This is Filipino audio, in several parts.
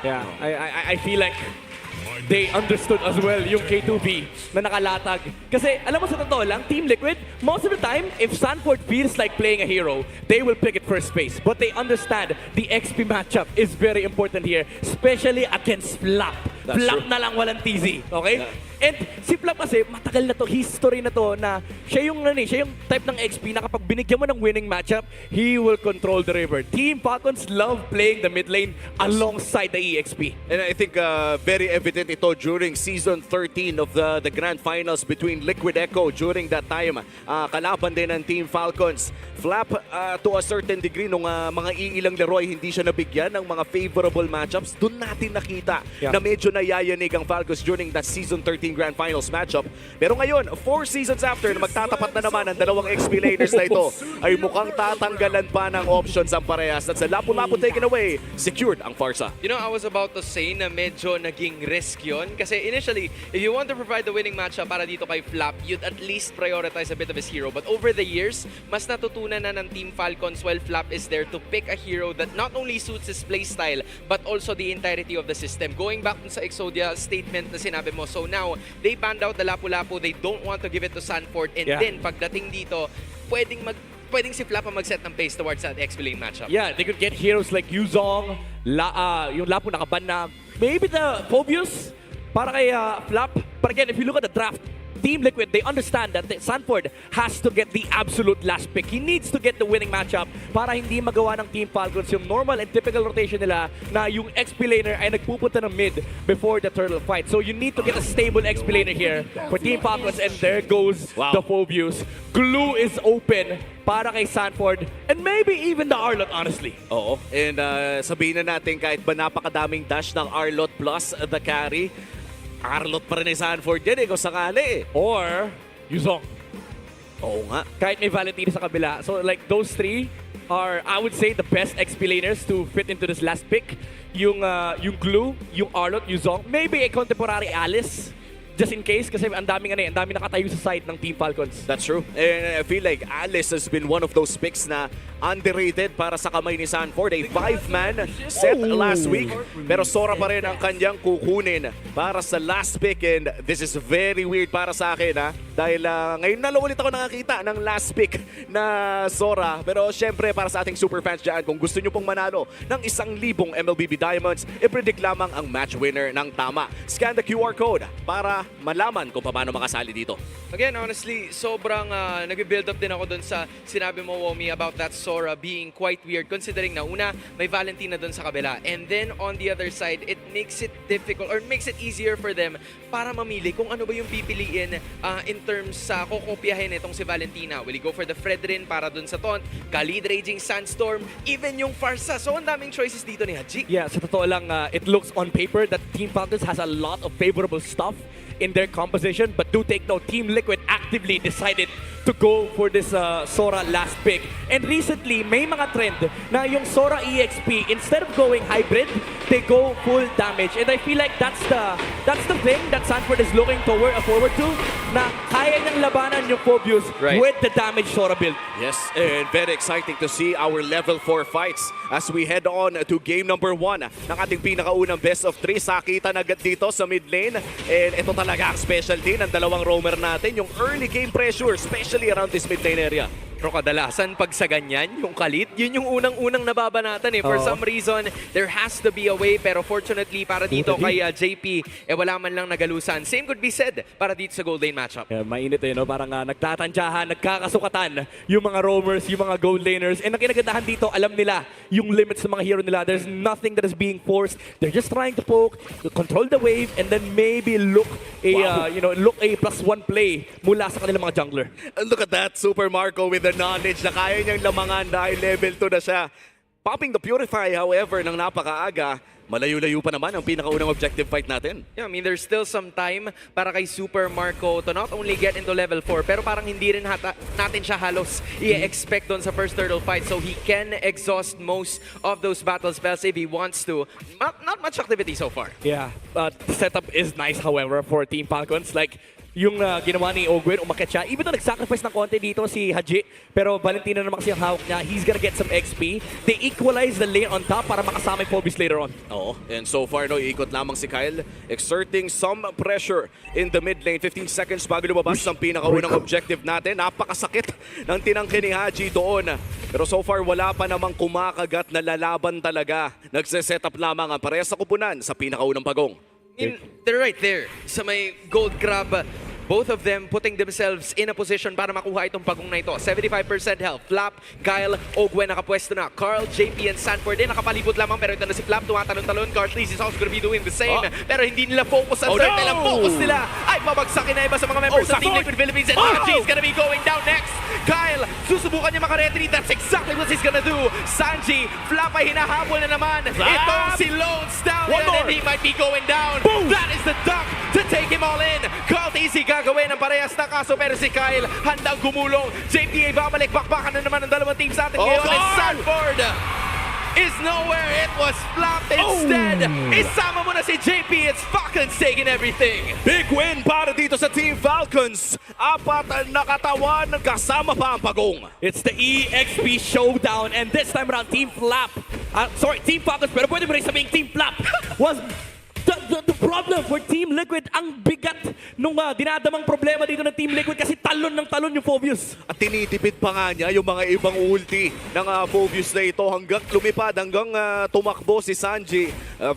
Yeah, I feel like they understood as well yung K2B na nakalatag. Kasi alam mo sa totoo lang, Team Liquid, most of the time, if Sanford feels like playing a hero, they will pick it first space. But they understand the XP matchup is very important here, especially against Flap. Flap na lang walang TZ, okay? Yeah. And si Flap kasi, matagal na to, history na to, na siya yung type ng XP na kapag binigyan mo ng winning matchup, he will control the river. Team Falcons love playing the mid lane alongside the EXP. And I think very evident ito during Season 13 of the Grand Finals between Liquid Echo during that time. Kalaban din ng Team Falcons. Flap, to a certain degree, nung mga iilang laro ay hindi siya nabigyan ng mga favorable matchups, doon natin nakita na medyo nayayanig ang Falcons during that Season 13 Grand Finals matchup. Pero ngayon, 4 seasons after, na magtatapat na naman ang dalawang XP laners na ito, ay mukhang tatanggalan pa ng options ang parehas. At sa lapu-lapu taken away, secured ang Farsa. You know, I was about to say na medyo naging risk yun. Kasi initially, if you want to provide the winning matchup para dito kay Flap, you'd at least prioritize a bit of his hero. But over the years, mas natutunan na ng Team Falcons while Flap is there to pick a hero that not only suits his playstyle, but also the entirety of the system. Going back sa Exodia statement na sinabi mo, so now, they banned out the lapu-lapu, they don't want to give it to Sanford, and then pagdating dito, pwedeng si Flap ang mag-set ng pace towards that XP lane matchup. Yeah, they could get heroes like Yuzong, yung Lapu nakaban na, maybe the Phobius para kay Flap. But again, if you look at the draft, Team Liquid, they understand that Sanford has to get the absolute last pick. He needs to get the winning matchup para hindi magawa ng Team Falcons yung normal and typical rotation nila na yung XP laner ay nagpupunta ng mid before the turtle fight. So you need to get a stable XP laner here for Team Falcons, and there goes the Phobius. Glue is open para kay Sanford and maybe even the Arlot, honestly. Oo. And sabihin na natin, kahit ba napakadaming dash ng Arlot plus the carry, Arlot pa rin ni Sanford yan kung sakali Or Yuzong. Oo nga. Kahit may Valentine sa kabila. So like those three are, I would say, the best XP laners to fit into this last pick. Yung Glue, yung Arlot, Yuzong. Maybe a contemporary Alice. Just in case, kasi ang daming nakatayo sa side ng Team Falcons. That's true. And I feel like Alice has been one of those picks na underrated para sa kamay ni Sanford. A 5-man set last week. Pero Sora pa rin ang kanyang kukunin para sa last pick. And this is very weird para sa akin, dahil ngayon na lang ulit ako nakakita ng last pick na Sora. Pero syempre para sa ating super fans dyan, kung gusto nyo pong manalo ng 1,000 MLBB Diamonds, i-predict lamang ang match winner ng tama. Scan the QR code para malaman kung paano makasali dito. Again, honestly, sobrang nag-build up din ako dun sa sinabi mo, Womi, about that Sora being quite weird considering na una, may Valentina dun sa kabila. And then on the other side, it makes it difficult or makes it easier for them para mamili kung ano ba yung pipiliin in terms sa kokopyahin itong si Valentina. Will he go for the Fredrin para dun sa Taunt, Khalid Raging Sandstorm, even yung Farsa. So ang daming choices dito ni Haji. Yeah, sa totoo lang, it looks on paper that Team Falcons has a lot of favorable stuff in their composition, but do take note, Team Liquid actively decided to go for this Sora last pick. And recently, may mga trend na yung Sora EXP, instead of going hybrid, they go full damage. And I feel like that's the thing that Sanford is looking forward to, na kaya niyang labanan yung Phobius with the damage Sora build. Yes, and very exciting to see our level 4 fights as we head on to game number 1 ng ating pinakaunang best of 3. Sakita na agad dito sa mid lane. And ito talaga ang specialty ng dalawang roamer natin, yung early game pressure, especially around this mid lane area. Pero kadalasan pag sa ganyan, yung Khalid, yun yung unang-unang nababanatan For some reason, there has to be a way. Pero fortunately, para dito kay JP, wala man lang nagalusan. Same could be said para dito sa gold lane matchup. Yeah, mainit no? Parang nagtatantyahan, nagkakasukatan yung mga roamers, yung mga gold laners. And ang kinagandahan dito, alam nila yung limits ng mga hero nila. There's nothing that is being forced. They're just trying to poke, to control the wave, and then maybe look a +1 play mula sa kanilang mga jungler. And look at that, Super Marco with the knowledge na kaya niyang lamangan dahil level 2 na siya. Popping the Purify, however, ng napakaaga, malayo-layo pa naman ang pinakaunang objective fight natin. Yeah, I mean, there's still some time para kay Super Marco to not only get into level 4, pero parang hindi rin natin siya halos i-expect doon sa first turtle fight. So he can exhaust most of those battle spells if he wants to. Not much activity so far. Yeah, the setup is nice, however, for Team Falcons. Like, yung ginawa ni Ogwen, umakyat siya. Even though nag-sacrifice ng konti dito si Haji, pero Valentina naman kasi ang hawak niya. He's gonna get some XP. They equalize the lane on top para makasama yung Phobius later on. Oo, and so far, no, iikot lamang si Kyle, exerting some pressure in the mid lane. 15 seconds bago lumabas ang pinakaunang objective natin. Napakasakit ng tinangke ni Haji doon. Pero so far, wala pa namang kumakagat na lalaban talaga. Nagse-set up lamang ang parehas sa kupunan sa pinakaunang pagong. They're right there sa may gold grab. Both of them putting themselves in a position para makuha itong pagong na ito. 75% health. Flap, Kyle, Ogwen nakapwesto na. Carl, JP, and Sanford din nakapalibot lamang. Pero ito na si Flap, tumatalon-talon. Cartleys is also gonna be doing the same. Pero hindi nila focus ang circle. Ang focus nila ay babagsakin na iba sa mga members ng Team Liquid Philippines. And Haji is gonna be going down next. Kyle, susubukan niya makaretreat. That's exactly what he's gonna do. Sanji, Flap ay hinahabol na naman. Itong si Lone Stallion and he might be going down. Boom. That is the duck to take him all in. Cartleys gagawin ng parehas na kaso pero si Kyle handang gumulong. JP ay babalik. Bakbakan na naman ng dalawang team sa atin ngayon. And Sanford is nowhere. It was Flap instead. Isama mo na si JP. It's Falcons taking everything. Big win para dito sa Team Falcons. Apat na katawan, kasama pa ang pagong. It's the EXP showdown and this time around Team Flap. Team Falcons, pero pwede mo rin sabihin Team Flap was the problem for Team Liquid. Ang bigat nung dinadamang problema dito ng Team Liquid kasi talon ng talon yung Phobius. At tinitipid pa nga niya yung mga ibang ulti ng Phobius na ito hanggang lumipad, hanggang tumakbo si Sanji.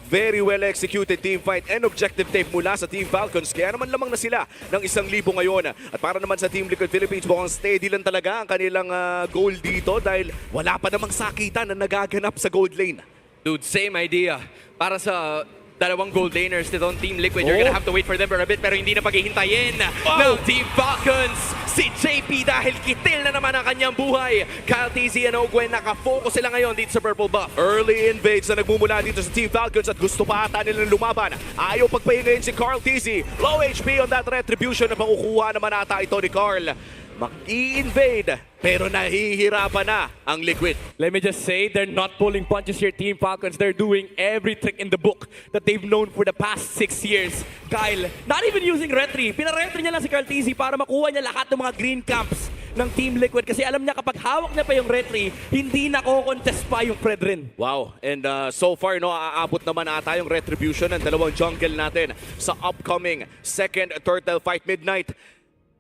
Very well executed team fight and objective tape mula sa Team Falcons. Kaya naman lamang na sila ng 1,000 ngayon. At para naman sa Team Liquid Philippines, mukhang steady lang talaga ang kanilang goal dito dahil wala pa namang sakitan na nagaganap sa gold lane. Dude, same idea. Para sa dalawang gold laners nitong Team Liquid. You're gonna have to wait for them for a bit pero hindi na paghihintayin ng Team Falcons. Si JP dahil kitil na naman ang kanyang buhay. Kyle, TZ, and Ogwen nakafocus sila ngayon dito sa purple buff. Early invades na nagmumula dito sa Team Falcons at gusto pa ata nilang lumaban. Ayaw pagpahingayin si Carl TZ. Low HP on that retribution na makukuha naman ata ito ni Carl. Mag-i-invade pero nahihirapan na ang Liquid. Let me just say, they're not pulling punches here, Team Falcons. They're doing every trick in the book that they've known for the past 6 years. Kyle, not even using retry. Pinaretry niya lang si Carl TZ para makuha niya lahat ng mga green camps ng Team Liquid. Kasi alam niya kapag hawak niya pa yung retry, hindi nako-contest pa yung Fredrin. Wow, and so far, no, aabot naman ata yung retribution ng dalawang jungle natin sa upcoming second turtle fight midnight.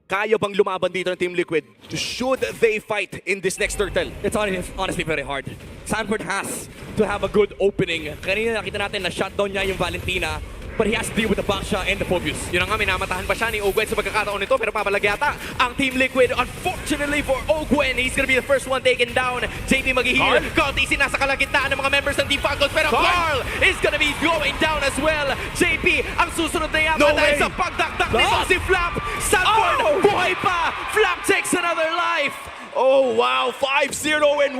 Kaya bang lumaban dito ng Team Liquid? Should they fight in this next turtle? It's honestly very hard. Sanford has to have a good opening. Kanina nakita natin na shutdown niya yung Valentina, but he has to deal with the Baksha and the Phobius. Yun na nga, minamatahan pa siya ni Ogwen sa pagkakataon nito pero papalagyata ang Team Liquid. Unfortunately for Ogwen, he's gonna be the first one taken down. JP mag-heal. Carl TC nasa kalagitnaan ng mga members ng Team Falcons pero Carl is gonna be going down as well. JP ang susunod na yata dahil sa pagdakdak nito si Flap. Sanford, buhay pa! Flap takes another life! Oh wow, 5-0-1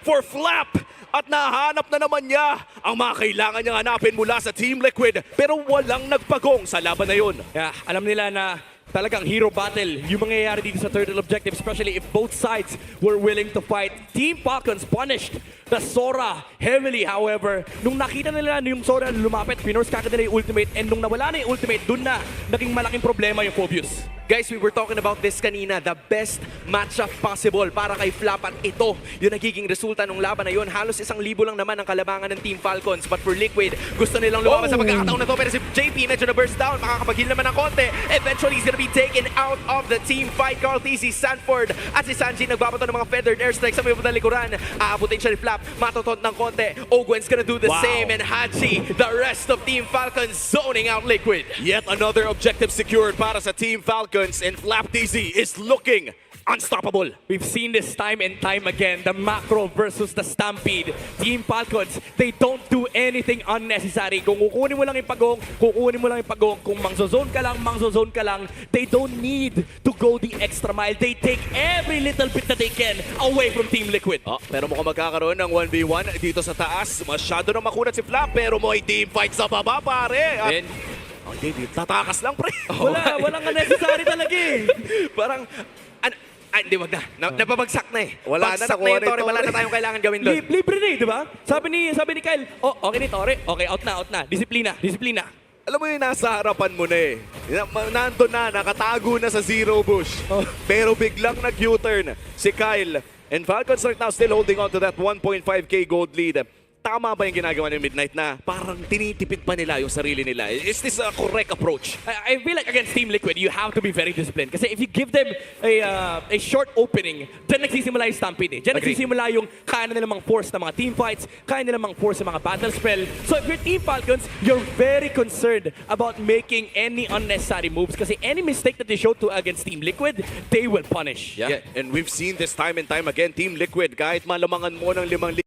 for Flap. At nahanap na naman niya ang mga kailangan niyang hanapin mula sa Team Liquid. Pero walang nagpagong sa laban na yun. Yeah, alam nila na talagang hero battle yung mangyayari dito sa turtle objective, especially if both sides were willing to fight. Team Falcons punished the Sora heavily. However, nung nakita nila na yung Sora lumapit, pinorse kagad nila yung ultimate, and nung nawala na yung ultimate, dun na naging malaking problema yung Phobius. Guys, we were talking about this kanina, the best matchup possible para kay Flap at ito yung nagiging resulta ng laban na yun. Halos 1,000 lang naman ang kalabangan ng Team Falcons, but for Liquid, gusto nilang lumaban sa pagkakataon na to pero si JP medyo na burst down, makakapag-heal naman ng konti. Eventually, he's gonna be taken out of the team fight. Carl TC, Sanford at si Sanji nagbabato ng mga feathered airstrikes sa may mga likuran. Aabutin siya ni Flap, matotot ng konti. Ogwen's gonna do the same, and Haji, the rest of Team Falcons zoning out Liquid. Yet another objective secured para sa Team Falcons, and Flap TZ is looking unstoppable. We've seen this time and time again, the macro versus the stampede. Team Falcons, they don't do anything unnecessary. Kung kukunin mo lang yung pagong, kukunin mo lang yung pagong. Kung mangzozone ka lang, they don't need to go the extra mile. They take every little bit that they can away from Team Liquid. Pero mukhang magkakaroon ng 1v1 dito sa taas. Masyado na makunat si Flap, pero may team fight sa baba, pare. At hindi, tatakas lang, pre. Walang unnecessary talaga eh. Parang, hindi, wag na. Napabagsak na eh. Wala na, Bagsak nakuha yung Tore. Wala na tayong kailangan gawin doon. Libre na eh, di ba? Sabi ni Kyle, okay ni Tore, okay, out na. Disiplina. alam mo yung nasa harapan mo na eh. Nandun na, nakatago na sa zero bush. Pero biglang nag-U-turn si Kyle. And Falcons right now still holding on to that 1.5k gold lead. Tama ba yung ginagawa ng Midnight na parang tinitipid pa nila yung sarili nila? Is this a correct approach? I feel like against Team Liquid, you have to be very disciplined. Kasi if you give them a short opening, dyan nagsisimula yung stampede. Dyan nagsisimula yung kaya na nilang force ng mga team fights, kaya nilang force ng mga battle spell. So if you're Team Falcons, you're very concerned about making any unnecessary moves. Kasi any mistake that they show to against Team Liquid, they will punish. Yeah. And we've seen this time and time again, Team Liquid, kahit malamangan mo ng 5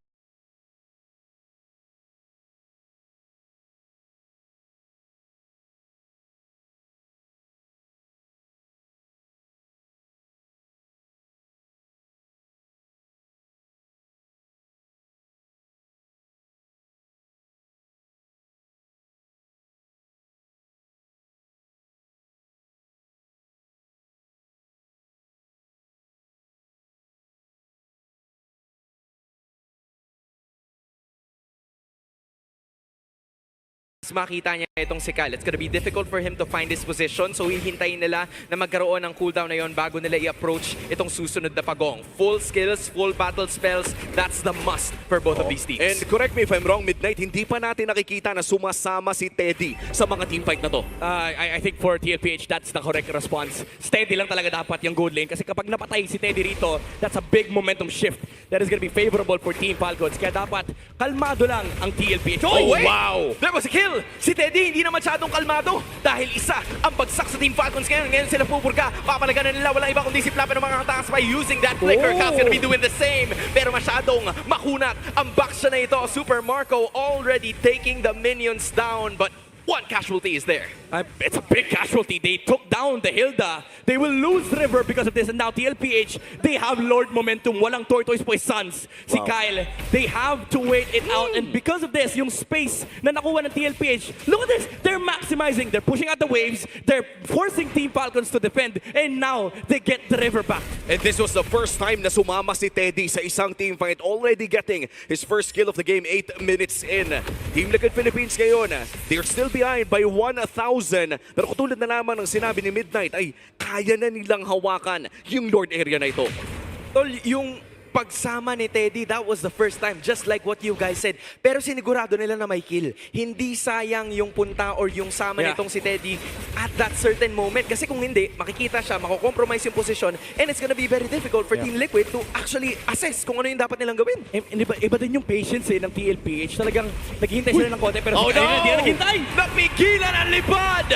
makita niya itong si Kyle. It's gonna be difficult for him to find his position. So hihintayin nila na magkaroon ng cooldown na yon bago nila i-approach itong susunod na pagong. Full skills, full battle spells, that's the must for both of these teams. And correct me if I'm wrong, Midnight, hindi pa natin nakikita na sumasama si Teddy sa mga teamfight na to. I think for TLPH, that's the correct response. Steady lang talaga dapat yung gold lane. Kasi kapag napatay si Teddy rito, that's a big momentum shift that is gonna be favorable for Team Falcons. Kaya dapat kalmado lang ang TLPH. Oh, wait! Wow! There was a kill! Si Teddy hindi na masyadong kalmado dahil isa ang bagsak sa Team Falcons ngayon. Ngayon sila pupurka. Papalagan na nila. Walang iba kundi si Flap ng mga katakas by using that flicker. Cal's gonna be doing the same. Pero masyadong makunat ang backsya na ito. Super Marco already taking the minions down. But one casualty is there. It's a big casualty. They took down the Hilda. They will lose River because of this. And now TLPH, they have Lord momentum. Walang Tortoise Boy Sons. Si Kyle, they have to wait it out. And because of this, yung space na nakuha ng TLPH, look at this. They're maximizing. They're pushing out the waves. They're forcing Team Falcons to defend. And now, they get the River back. And this was the first time na sumama si Teddy sa isang team fight, already getting his first kill of the game 8 minutes in. Team Liquid Philippines ngayon, they're still behind by 1,000. Pero katulad na naman ng sinabi ni Midnight, ay kaya na nilang hawakan yung Lord area na ito. Tol, yung pagsama ni Teddy, that was the first time, just like what you guys said. Pero sinigurado nila na may kill. Hindi sayang yung punta or yung sama nitong si Teddy at that certain moment. Kasi kung hindi, makikita siya, mako-compromise yung position, and it's gonna be very difficult for Team Liquid to actually assess kung ano yung dapat nilang gawin. Iba din yung patience ng TLPH. Talagang naghihintay sila ng konti, pero Oh no! hindi na naghintay. Napigilan ang lipad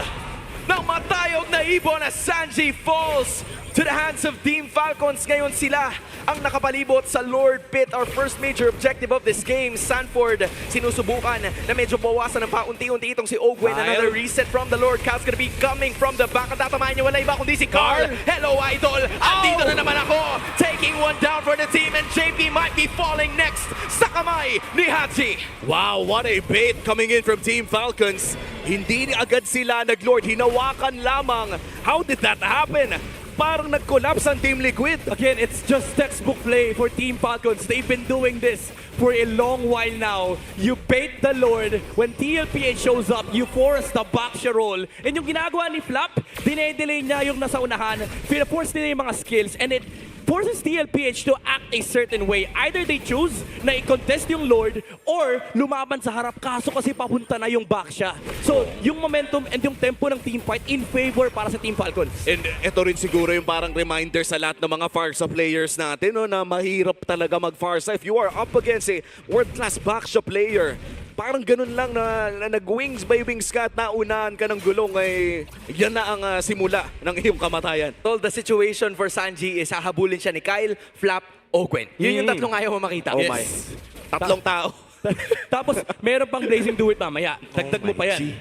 ng matayog na ibon na Sanji falls to the hands of Team Falcons. Ngayon sila ang nakapalibot sa Lord Pit. Our first major objective of this game. Sanford sinusubukan na medyo bawasan ng paunti-unti itong si Ogwen. Another reset from the Lord. Cal's gonna be coming from the back. At tatamaan niya wala iba kundi si Carl. Hello, Idol! Andito na naman ako! Taking one down for the team, and JP might be falling next sa kamay ni Haji. Wow, what a bait coming in from Team Falcons. Hindi agad sila nag-Lord, hinawakan lamang. How did that happen? Parang nag-collapse ang Team Liquid. Again, it's just textbook play for Team Falcons. They've been doing this for a long while now. You bait the Lord. When TLPH shows up, you force the backsha roll. And yung ginagawa ni Flap, dinedelay niya yung nasa unahan. Pina-force nila yung mga skills. And it forces TLPH to act a certain way. Either they choose na i-contest yung Lord or lumaban sa harap kaso kasi papunta na yung backsha. So, yung momentum and yung tempo ng team fight in favor para sa Team Falcons. And ito rin siguro yung parang reminder sa lahat ng mga Farsa players natin, no, na mahirap talaga mag-Farsa. If you are up against a world-class backsha player, parang ganun lang na nag-wings by wings ka at naunahan ka ng gulong, ay yan na ang simula ng iyong kamatayan. Tol, the situation for Sanji is hahabulin siya ni Kyle, Flap, Ogwen. Yun yung tatlong ayaw mo makita. Oh my. Tatlong tao. Tapos, meron pang Blazing Do It mamaya. Dagdag mo pa yan.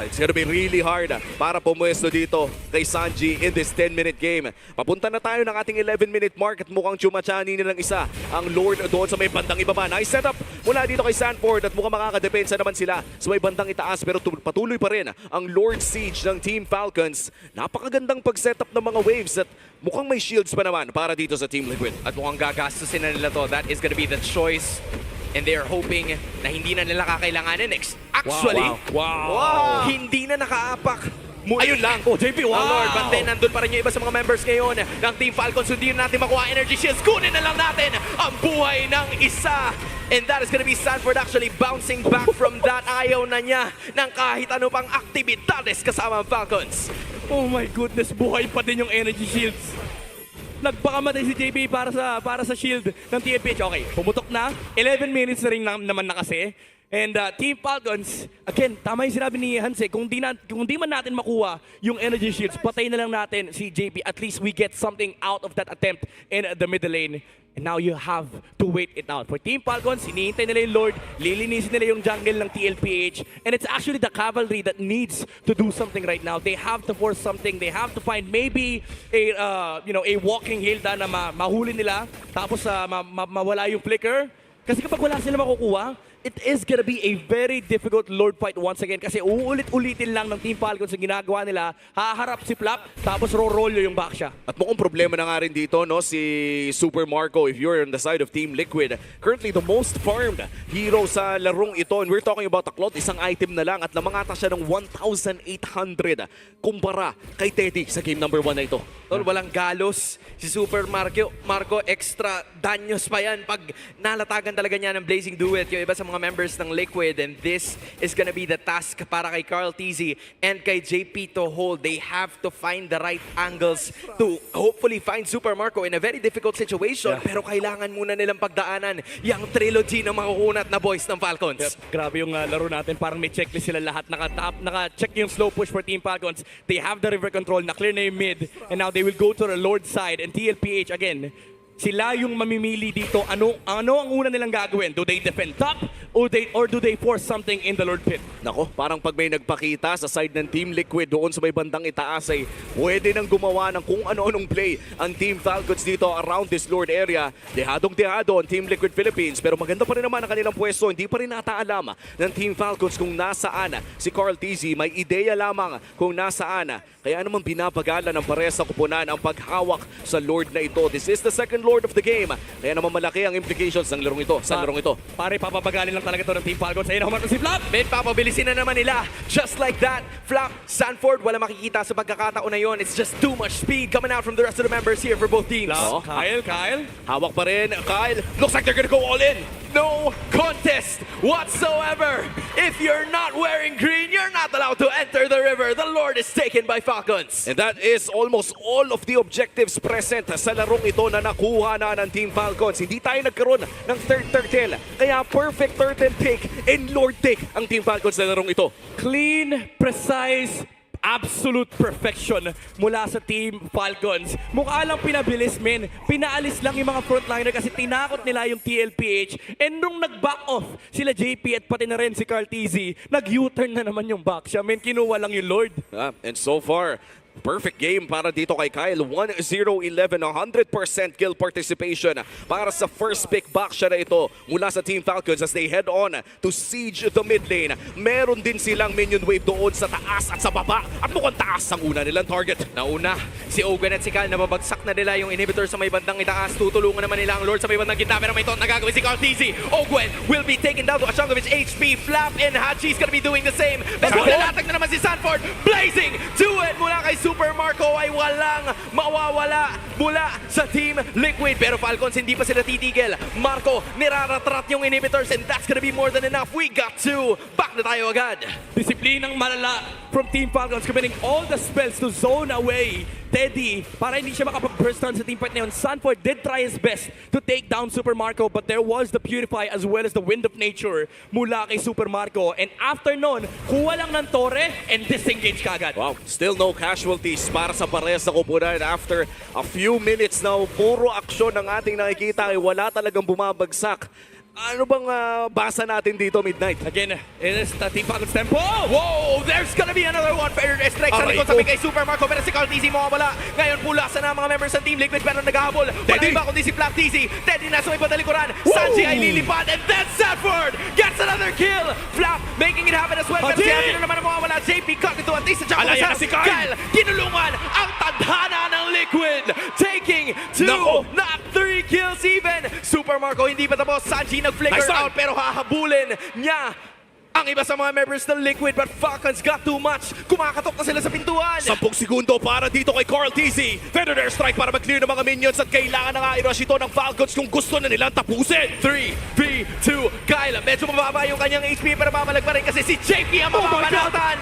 It's gonna be really hard para pumuesto dito kay Sanji in this 10-minute game. Papunta na tayo ng ating 11-minute mark at mukhang chumachani nilang isa ang Lord doon sa may bandang ibaba. Nice setup mula dito kay Sanford at mukhang makakadepensa naman sila sa may bandang itaas, pero patuloy pa rin ang Lord Siege ng Team Falcons. Napakagandang pag-setup ng mga waves at mukhang may shields pa naman para dito sa Team Liquid. At mukhang gagastusin na nila to. That is gonna be the choice and they are hoping na hindi na nila kakailanganin. Actually, Wow. hindi na nakaapak. Ayun lang. Oh, JP, wow. Oh Lord, but then nandun pa rin yung iba sa mga members ngayon ng Team Falcons. Hindi na natin makuha energy shields. Kunin na lang natin ang buhay ng isa. And that is gonna be Sanford actually bouncing back from that. Ayaw na niya ng kahit ano pang aktibidades kasama ang Falcons. Oh my goodness, buhay pa din yung energy shields. Nagpakamatay si JP para sa shield ng TFPH. Okay, pumutok na. 11 minutes na rin naman na kasi. And Team Falcons, again, tama yung sinabi ni Hanse, kung di man natin makuha yung energy shields, patay na lang natin si JP. At least we get something out of that attempt in the middle lane. And now you have to wait it out. For Team Falcons, hinihintay nila yung Lord, lilinisin nila yung jungle ng TLPH. And it's actually the cavalry that needs to do something right now. They have to force something. They have to find maybe a walking Hilda na mahuli nila. Tapos mawala yung flicker. Kasi kapag wala sila makukuha, it is gonna be a very difficult Lord fight once again kasi uulit-ulitin lang ng Team Falcons yung ginagawa nila. Haharap si Flap, tapos rorolyo yung back siya. At mukhang problema na nga rin dito, no, si Super Marco, if you're on the side of Team Liquid. Currently, the most farmed hero sa larong ito. And we're talking about Taklot, isang item na lang at lamangata siya ng 1,800 kumpara kay Teddy sa game number 1 na ito. Tol, walang galos si Super Marco, extra danyos pa yan pag nalatagan talaga niya ng Blazing Duet yung iba sa mga members ng Liquid, and this is gonna be the task para kay Carl TZ and kay JP to hold. They have to find the right angles to hopefully find Super Marco in a very difficult situation, pero kailangan muna nilang pagdaanan yung trilogy ng makukunat na boys ng Falcons. Yep, grabe yung laro natin. Parang may checklist sila lahat. Naka-check yung slow push for Team Falcons. They have the river control. Na-clear na yung mid. And now they will go to the Lord side. And TLPH, again, sila yung mamimili dito. Ano ang una nilang gagawin? Do they defend top? Or do they force something in the Lord pit? Nako, parang pag may nagpakita sa side ng Team Liquid doon sa may bandang itaas ay pwede nang gumawa ng kung ano-anong play ang Team Falcons dito around this Lord area. Dehadong-dehado ang Team Liquid Philippines, pero maganda pa rin naman ang kanilang pwesto. Hindi pa rin nataalam ng Team Falcons kung nasaan si Carl TZ. May ideya lamang kung nasaan. Kaya naman binabagala ng pares sa kupunan ang paghawak sa Lord na ito. This is the second Lord of the game. Kaya naman malaki ang implications ng larong ito. Sa larong ito. Pare, papabagalin lang talaga ito ng Team Falcons. Ayun naman si Flap. Ben, papabilisin na naman nila. Just like that, Flap, Sanford, wala makikita sa pagkakataon na yon. It's just too much speed coming out from the rest of the members here for both teams. Kyle. Hawak pa rin. Kyle, looks like they're gonna go all in. No contest whatsoever. If you're not wearing green, you're not allowed to enter the river. The Lord is taken by Falcons. And that is almost all of the objectives present sa larong ito na nakuha na ng Team Falcons. Hindi tayo nagkaroon ng third turtle. Kaya perfect turtle take and Lord take ang Team Falcons sa larong ito. Clean, precise, absolute perfection mula sa Team Falcons. Mukha lang pinabilis, men. Pinaalis lang yung mga frontliner kasi tinakot nila yung TLPH. And nung nag-back off sila JP at pati na rin si Carl TZ, nag-U-turn na naman yung back siya. Men, kinuha lang yung Lord. And so far, perfect game para dito kay Kyle. 1-0-11, 100% kill participation para sa first pick back siya na ito mula sa Team Falcons as they head on to siege the mid lane. Meron din silang minion wave doon sa taas at sa baba. At mukhang taas ang una nilang target. Nauna, si Ogan at si Kyle, nababagsak na nila yung inhibitor sa may bandang itaas. Tutulungan naman nila ang Lord sa may bandang gitna, pero may taunt na gagawin si Carl TZ. Ogan will be taken down to a chunk of his HP. Flap and Hachi's gonna be doing the same. Pero nilatag na naman si Sanford. Blazing to it mula kay Super Marco ay walang mawawala mula sa Team Liquid. Pero Falcons hindi pa sila titigil. Marco, niraratrat yung inhibitors and that's gonna be more than enough. We got to. Back na tayo agad. Disiplinang malala from Team Falcons, committing all the spells to zone away Teddy para hindi siya makapag-burst down sa team fight na yun. Sanford did try his best to take down Super Marco, but there was the Purify as well as the Wind of Nature mula kay Super Marco. And after nun, kuha lang ng Torre and disengage kagad. Wow, still no casualties para sa pares na kupunan. After a few minutes na puro aksyon ng ating nakikita ay wala talagang bumabagsak. Ano bang basa natin dito, Midnight? Again, it is the Team Falcons tempo. Whoa! There's gonna be another one. Fair strike sa likod sa kay Super Marco. Pero si Carl TZ mawawala. Ngayon pulasan na mga members ng Team Liquid pero naghahabol. Wala iba kundi si Flap TZ. Teddy nasa may padalikuran. Sanji ay lilipad. And then Sanford gets another kill. Flap making it happen as well. Pero si Haji na naman ang mawawala. JP cut into at least sa Alaya si Kyle. Kyle, kinulungan ang tadhana ng Liquid. Taking two. 3 kills even. Super Marco hindi pa tapos. Sanji nag-flicker Nice out pero hahabulin niya ang iba sa mga members ng Liquid, but Falcons got too much. Kumakatok na sila sa pintuan. 10 segundo para dito kay Carl TZ. Feather strike para mag-clear ng mga minions at kailangan na nga i-rush ito ng Falcons kung gusto na nilang tapusin. 3v2. Kyle, medyo mababa yung kanyang HP pero mamalag pa rin kasi si JP ang mamamalatan.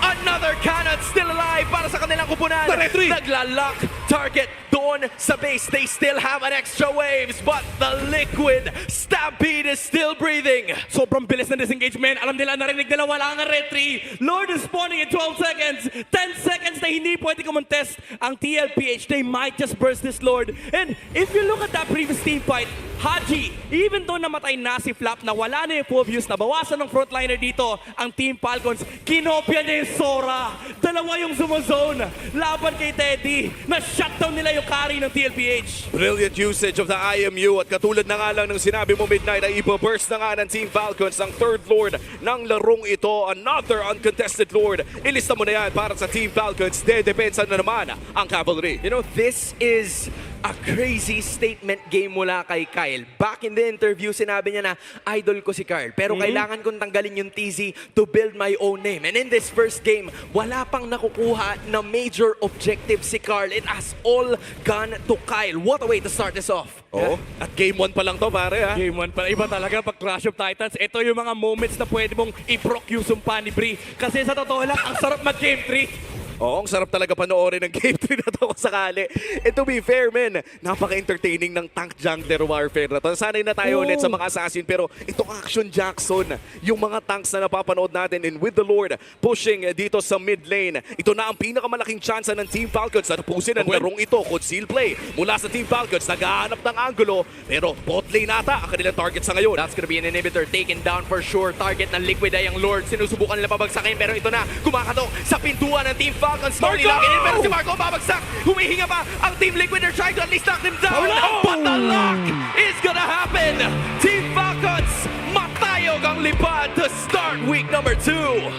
Another cannon still alive para sa kanilang kupunan. Retry. Nagla-lock target doon sa base. They still have an extra waves, but the Liquid Stampede is still breathing. Sobrang bilis ng disengagement. Alam nila, narinig nila, wala nga retry. Lord is spawning in 12 seconds. 10 seconds na hindi pwede kumontest ang TLPH. They might just burst this Lord. And if you look at that previous team fight, Haji, even though namatay na si Flap na wala na yung full views, nabawasan ng frontliner dito, ang Team Falcons, kinopya niya yung Sora. Dalawa yung sumozone. Laban kay Teddy. Na-shutdown nila yung carry ng TLPH. Brilliant usage of the IMU at katulad na nga lang ng sinabi mo Midnight ay iba-burst na nga ng Team Falcons ang third Lord ng larong ito. Another uncontested Lord. Ilista mo na yan para sa Team Falcons. Dedepensa na naman ang Cavalry. You know, this is a crazy statement game mula kay Kyle. Back in the interview, sinabi niya na idol ko si Carl. Pero kailangan kong tanggalin yung TZ to build my own name. And in this first game, wala pang nakukuha na major objective si Carl. It has all gone to Kyle. What a way to start this off. Oh, at game 1 pa lang to pare ha. Game 1 pala. Iba talaga pag Clash of Titans. Ito yung mga moments na pwede mong i-proc yung sumpa ni Brie. Kasi sa totoo lang, ang sarap mag-game 3. Oo, ang sarap talaga panoorin ng game 3 na to kung sakali. And to be fair, men, napaka-entertaining ng tank jungler warfare na to. Sanay na tayo ulit sa mga assassin, pero itong Action Jackson, yung mga tanks na napapanood natin, and with the Lord pushing dito sa mid lane, ito na ang pinakamalaking chance ng Team Falcons na tapusin ang larong ito. Conceal play mula sa Team Falcons, naghahanap ng angulo, pero bot lane nata ang kanilang target sa ngayon. That's gonna be an inhibitor taken down for sure. Target ng Liquid ay ang Lord. Sinusubukan nila pabagsakin pero ito na, kumakatok sa pintuan ng Team Falcons. Slowly locking in pero si Marco babagsak. Humihinga pa ang Team Liquid. They're trying to at least knock them down. But the lock is gonna happen. Team Falcons, matayog ang lipad to start week number 2.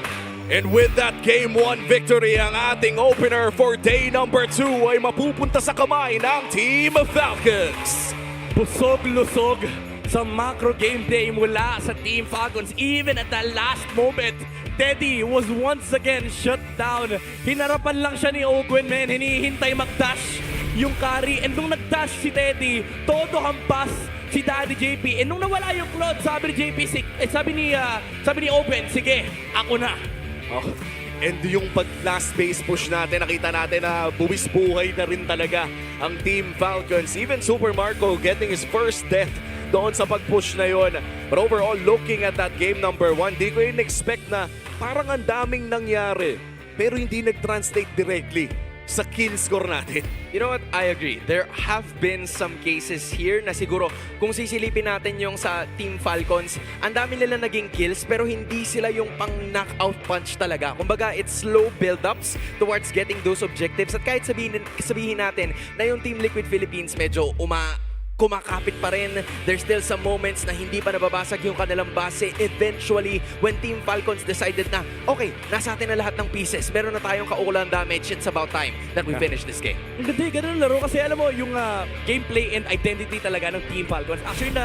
And with that game 1 victory, ang ating opener for day number 2 ay mapupunta sa kamay ng Team Falcons. Busog-lusog sa macro game day mula sa Team Falcons. Even at the last moment, Teddy was once again shut down. Hinarapan lang siya ni Ogwen, man. Hinihintay mag-dash yung carry. And nung nag-dash si Teddy, todo hampas si Daddy JP. And nung nawala yung Claude, sabi ni JP, sabi ni Ogwen, sige, ako na. Oh. And yung pag-last base push natin, nakita natin na buwis buhay na rin talaga ang Team Falcons. Even Super Marco getting his first death doon sa pag-push na yon. But overall, looking at that game number 1, di ko in-expect na parang ang daming nangyari. Pero hindi nag-translate directly sa kill score natin. You know what? I agree. There have been some cases here na siguro kung sisilipin natin yung sa Team Falcons, ang dami nila naging kills pero hindi sila yung pang knockout punch talaga. Kumbaga, it's slow build-ups towards getting those objectives. At kahit sabihin natin na yung Team Liquid Philippines medyo kumakapit pa rin. There's still some moments na hindi pa nababasag yung kanilang base. Eventually, when Team Falcons decided na, okay, nasa atin na lahat ng pieces, meron na tayong kaukulang damage, it's about time that we finish this game. Ang ganda, ganun laro kasi alam mo, yung gameplay and identity talaga ng Team Falcons. Actually,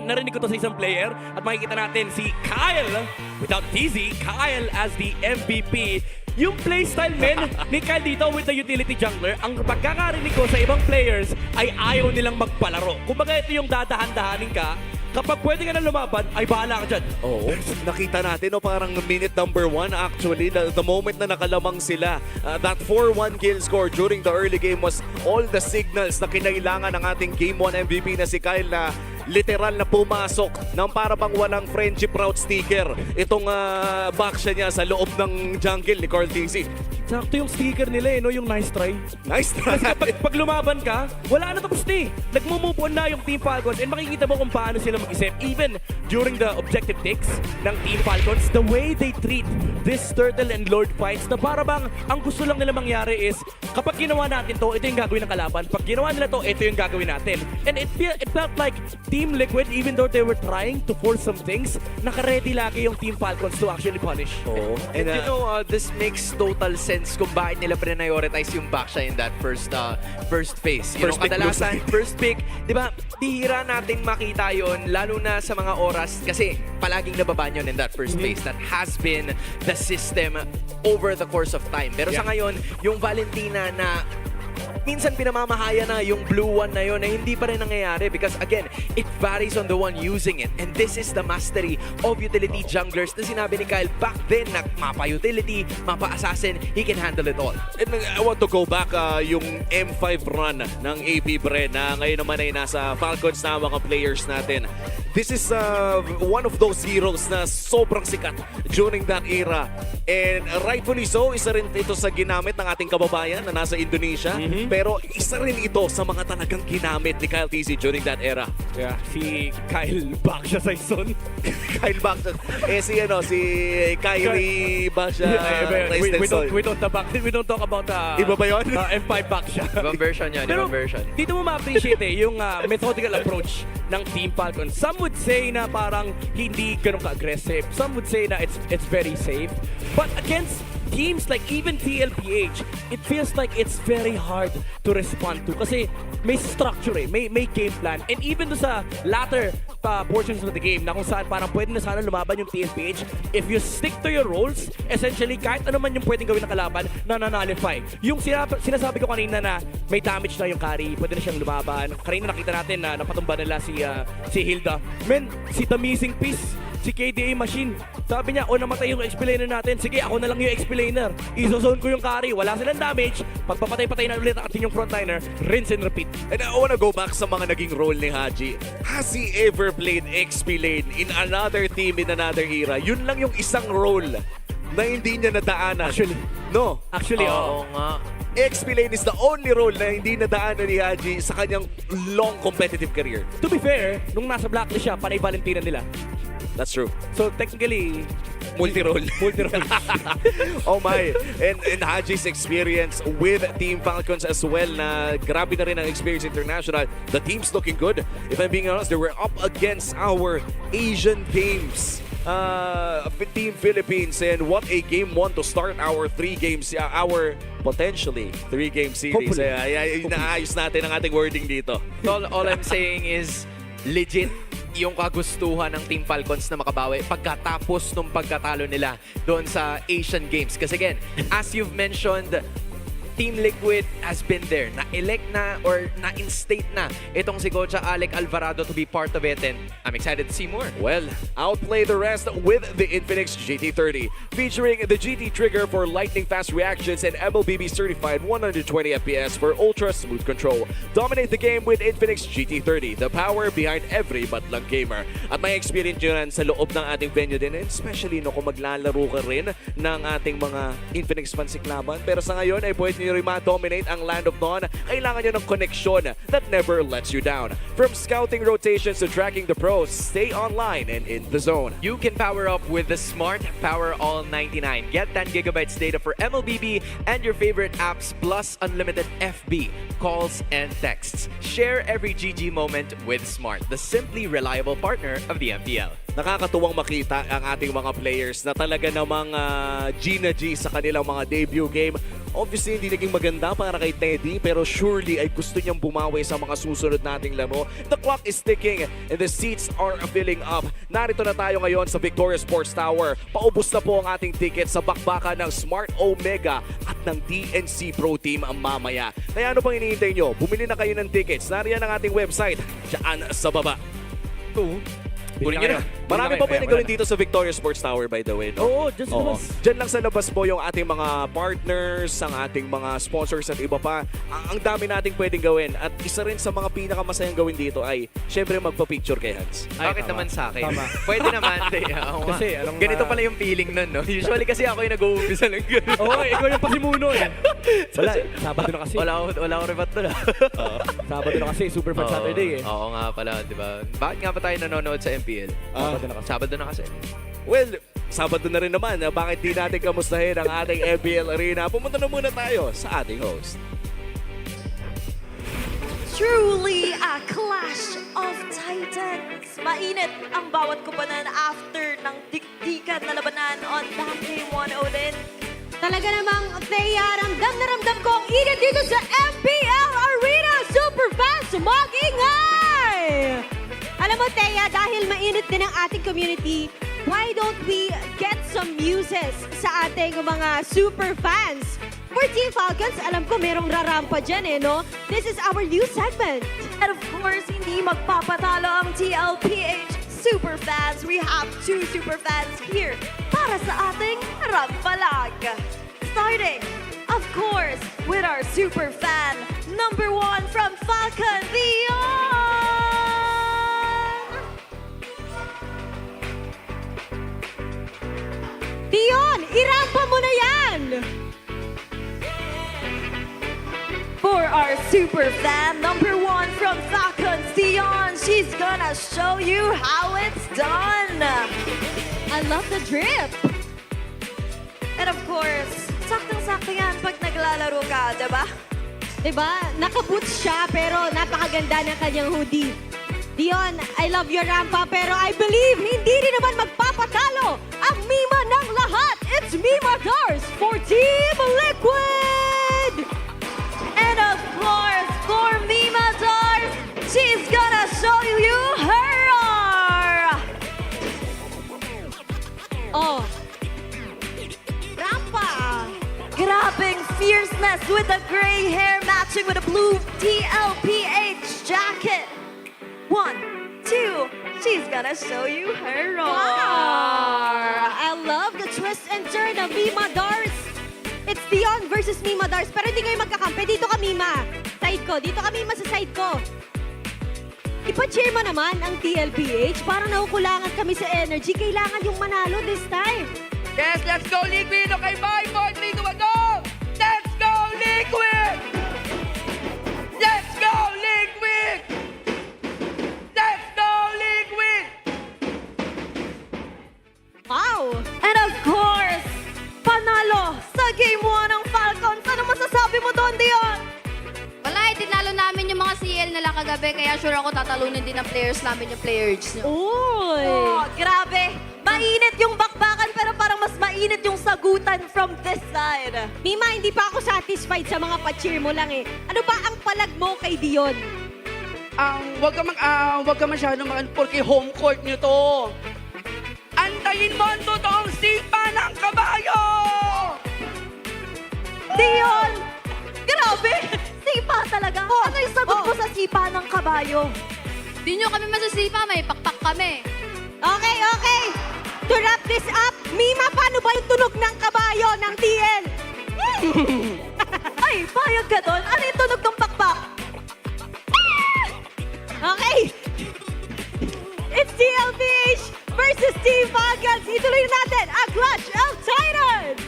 narinig ko to sa isang player at makikita natin si Kyle, without TZ, Kyle as the MVP. Yung playstyle, men, ni Kyle dito with the utility jungler, ang pagkakarinig ko sa ibang players ay ayaw nilang magpalaro. Kumbaga ito yung dadahan-dahanin ka. Kapag pwede ka na lumaban, ay bahala ka dyan. Oo. Nakita natin, no, parang minute number 1 actually, the moment na nakalamang sila. That 4-1 kill score during the early game was all the signals na kinailangan ng ating Game 1 MVP na si Kyle na literal na pumasok ng para bang walang friendship route sticker. Itong back niya sa loob ng jungle ni Carl TZ. Sakto yung sticker nila no? Yung nice try. Nice try. Kasi pag lumaban ka, wala na tapos na eh. Nagmumove on na yung Team Falcons and makikita mo kung paano sila mag-isip. Even during the objective takes ng Team Falcons, the way they treat this Turtle and Lord fights na para bang ang gusto lang nila mangyari is kapag ginawa natin to, ito yung gagawin ng kalaban. Pag ginawa nila to, ito yung gagawin natin. And it felt like Team Liquid, even though they were trying to force some things, naka-ready lagi yung Team Falcons to actually punish. Oo. And you know, this makes total sense reasons kung bakit nila prioritize yung Baksha in that first phase. You First know, pick, kadalasan, blue side. first pick, di ba, bihira natin makita yon lalo na sa mga oras kasi palaging nababan yun in that first phase. That has been the system over the course of time. Pero sa ngayon, yung Valentina na minsan pinamamahaya na yung blue one na yun na hindi pa rin nangyayari because again, it varies on the one using it. And this is the mastery of utility junglers na sinabi ni Kyle back then na mapa-utility, mapa-assassin, he can handle it all. And I want to go back yung M5 run ng AB Bre na ngayon naman ay nasa Falcons na mga players natin. This is one of those heroes na sobrang sikat during that era. And rightfully so, isa rin ito sa ginamit ng ating kababayan na nasa Indonesia. Pero isa rin ito sa mga talagang ginamit ni Kyle TZ during that era. Yeah, si Kyle Baksha Saison. Kyle Baksha. Si Kyrie Baksha. We don't talk about Iba ba yun? M5 Baksha. Ibang version yan, Pero ibang version. dito mo ma-appreciate yung methodical approach ng Team Falcon. Some would say na parang hindi ganun ka-aggressive. Some would say na it's very safe. But against teams like even TLPH, it feels like it's very hard to respond to kasi may structure may game plan. And even do sa latter portions of the game na kung saan parang pwede na sana lumaban yung TLPH, if you stick to your roles, essentially kahit ano man yung pwedeng gawin ng kalaban, nananalify. Yung sinasabi ko kanina na may damage na yung carry, pwede na siyang lumaban. Kanina nakita natin na napatumba nila si Hilda. Men, si The Missing Piece, si KDA Machine. Sabi niya, namatay yung explainer natin. Sige, ako na lang yung explainer. Iso-zone ko yung carry. Wala silang damage. Pagpapatay-patay na ulit atin yung frontliner. Rinse and repeat. And I wanna go back sa mga naging role ni Haji. Has he ever played XP lane in another team in another era? Yun lang yung isang role na hindi niya nadaanan. Actually. No. Actually, Oo nga. XP lane is the only role na hindi nadaanan ni Haji sa kanyang long competitive career. To be fair, nung nasa blacklist siya, panay Valentina nila. That's true. So technically, Multi-role. multi-role. Oh my. And Haji's experience with Team Falcons as well na grabe na rin ang experience international. The team's looking good. If I'm being honest, they were up against our Asian Games Team Philippines, and what a game one to start our potentially 3-game series. Hopefully. Inaayos natin ang ating wording dito. All I'm saying is legit yung kagustuhan ng Team Falcons na makabawi pagkatapos nung pagkatalo nila doon sa Asian Games. Kasi again, as you've mentioned, Team Liquid has been there. Na-elect na or na-instate na itong si Coach Alec Alvarado to be part of it, and I'm excited to see more. Well, outplay the rest with the Infinix GT30, featuring the GT trigger for lightning-fast reactions and MLBB certified 120 FPS for ultra-smooth control. Dominate the game with Infinix GT30, the power behind every batlang gamer. At may experience yun sa loob ng ating venue din, and especially no, kung maglalaro ka rin ng ating mga Infinix fans laban. Pero sa ngayon ay pwede nyo rin ma-dominate ang Land of Dawn. Kailangan nyo ng connection that never lets you down. From scouting rotations to tracking the pros, stay online and in the zone. You can power up with the Smart Power All 99. Get 10 gigabytes data for MLBB and your favorite apps, plus unlimited FB, calls, and texts. Share every GG moment with Smart, the simply reliable partner of the MPL. Nakakatuwang makita ang ating mga players na talaga namang G na G sa kanilang mga debut game. Obviously, hindi naging maganda para kay Teddy, pero surely ay gusto niyang bumawi sa mga susunod nating laro. The clock is ticking and the seats are filling up. Narito na tayo ngayon sa Victoria Sports Tower. Paubos na po ang ating ticket sa bakbakan ng Smart Omega at ng DNC Pro Team mamaya. Kaya ano pang hinihintay nyo? Bumili na kayo ng tickets. Nariyan ang ating website. Diyan sa baba. Kunin nyo na. Marami pa pwedeng gawin dito sa Victoria Sports Tower, by the way. No? Oo, dyan sa labas. Dyan lang sa labas po yung ating mga partners, ang ating mga sponsors at iba pa. Ang dami nating pwedeng gawin. At isa rin sa mga pinakamasayang gawin dito ay, syempre, magpa-picture kay Hans. Bakit tama. naman sa akin? Tama. Pwede naman. Kasi, anong, ganito pala yung feeling nun, no? Usually kasi ako yung nag-uumpisa ng gano'n. Oo, ikaw yung pasimuno eh. Wala, Sabado na kasi. Wala akong rebat doon. Sabado na kasi, Super Fun Saturday eh. Oo nga pala, di ba? Bakit nga pa tayo nanonood sa MPL? Sabado na kasi. Well, Sabado na rin naman. Bakit di natin kamustahin ang ating MPL Arena? Pumunta na muna tayo sa ating host. Truly a clash of titans. Mainit ang bawat kubanan after ng dikdikan na labanan on Back Day 1 Odin. Talaga namang, Thea, ramdam na ramdam ko ang init dito sa MPL Arena Superfans mag-ingay! Alam mo, Thea, dahil mainit din ang ating community, why don't we get some muses sa ating mga superfans? For Team Falcons, alam ko merong rarampa dyan no? This is our new segment. And of course, hindi magpapatalo ang TLPH Superfans. We have 2 Superfans here para sa ating rampalag. Starting, of course, with our Superfan number 1 from Falcon, Dion, irampa mo na yan! For our super fan, number 1 from Falcon, Dion, she's gonna show you how it's done. I love the drip! And of course, saktong-sakto yan pag naglalaro ka, diba? Diba? Naka-boots siya pero napakaganda ng kanyang hoodie. Dion, I love your rampa pero I believe hindi rin naman magpapatalo ang Mima ng lahat. It's Mima Dars for Team Liquid! And of course, for Mima Dars, she's gonna show you her roar. Oh. Rampa! Grabing fierceness with the gray hair matching with a blue TLPH jacket. 1, 2, she's gonna show you her roar. Wow! I love the twist and turn of Mima Dars. It's Dion versus Mima Dars. Pero hindi kayo magkakampi. Dito ka, Mima. Side ko. Dito ka, Mima, sa side ko. Ipa-cheer mo naman ang TLPH. Parang nakukulangan kami sa energy. Kailangan yung manalo this time. Yes, let's go Liquid! Okay, 5, 4, 3, 2, 1, go! Let's go Liquid! Let's go Liquid! Let's go Liquid! Wow! And of course, panalo sa Game 1 ng Falcons. Ano masasabi mo doon, Dion? Wala, tinalo namin yung mga CL nila kagabi, kaya sure ako tatalunin din ng players namin yung players nyo. Uy! Oh, grabe. Mainit yung bakbakan pero parang mas mainit yung sagutan from this side. Mima, hindi pa ako satisfied sa mga pa-cheer mo lang eh. Ano ba ang palag mo kay Dion? Wag ka masyadong porque home court nyo to. Antayin mo ang totoong sipa ng kabayo! Dion! Grabe! Sipa talaga. Ano yung sagot mo sa sipa ng kabayo? Di nyo kami masasipa, may pakpak kami. Okay, okay. To wrap this up, Mima, paano ba yung tunog ng kabayo ng TL? Ay, payag ka doon. Ano yung tunog ng pakpak? Okay. It's TLPH versus Team Falcons. Ituloy natin ang Clash of Titans.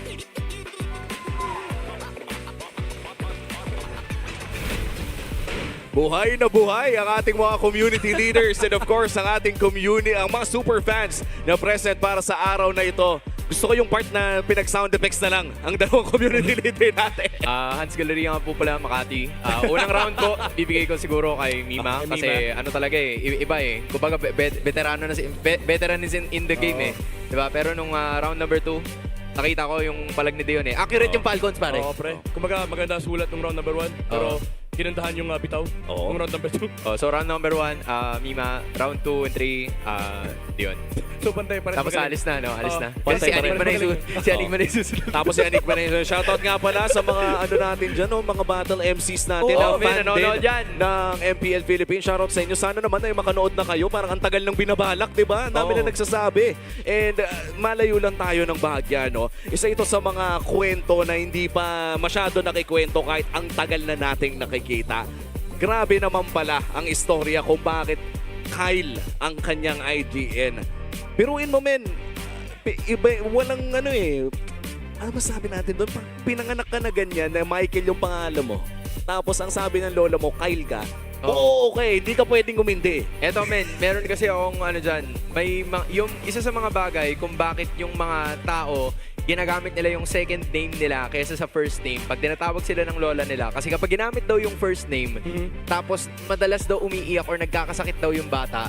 Buhay na buhay ang ating mga community leaders and of course ang ating community, ang mga super fans na present para sa araw na ito. Gusto ko yung part na pinag-sound effects na lang ang dalawang community leader natin. Hans Galleria nga po pala, Makati. Unang round ko, bibigay ko siguro kay Mima. Kay Kasi Mima. ano talaga iba eh. Kumbaga, veterano na veteran is in the game eh. Diba? Pero nung round number 2, nakita ko yung palag ni Dion eh. Accurate yung Falcons pare. Oo, pre. Kumbaga, maganda ang sulat ng round number 1. Pero kinantahan yung bitaw ng round number 2. So round number 1, Mima. Round 2 and 3, Dion. So, pantay pa rin. Tapos alis na, no? Alis na. pantay Kasi si pa rin. Enigma na yung si Enigma na yung susunod. Tapos si Anik Banay. Shoutout nga pala sa mga ano natin dyan, no? Mga battle MCs natin. Oo, na may fan nanonood din dyan. ng MPL Philippines. Shoutout sa inyo. Sana naman ay makanood na kayo. Parang ang tagal ng binabalak, di ba? Ang dami na nagsasabi. And malayo lang tayo ng bahagya, no? Isa ito sa mga kwento na hindi pa masyado nakikwento kahit ang tagal na nating nakikita. Grabe naman pala ang istorya kung bakit Kyle ang kanyang IGN. Biruin mo, men. Iba, walang ano eh. Ano ba sabi natin doon? Pinanganak ka na ganyan na Michael yung pangalan mo. Tapos ang sabi ng lola mo, Kyle ka. Oo, okay. Hindi ka pwedeng umindi. Eto men, meron kasi akong ano dyan, yung isa sa mga bagay kung bakit yung mga tao ginagamit nila yung second name nila kaysa sa first name pag tinatawag sila ng lola nila. Kasi kapag ginamit daw yung first name, tapos madalas daw umiiyak or nagkakasakit daw yung bata,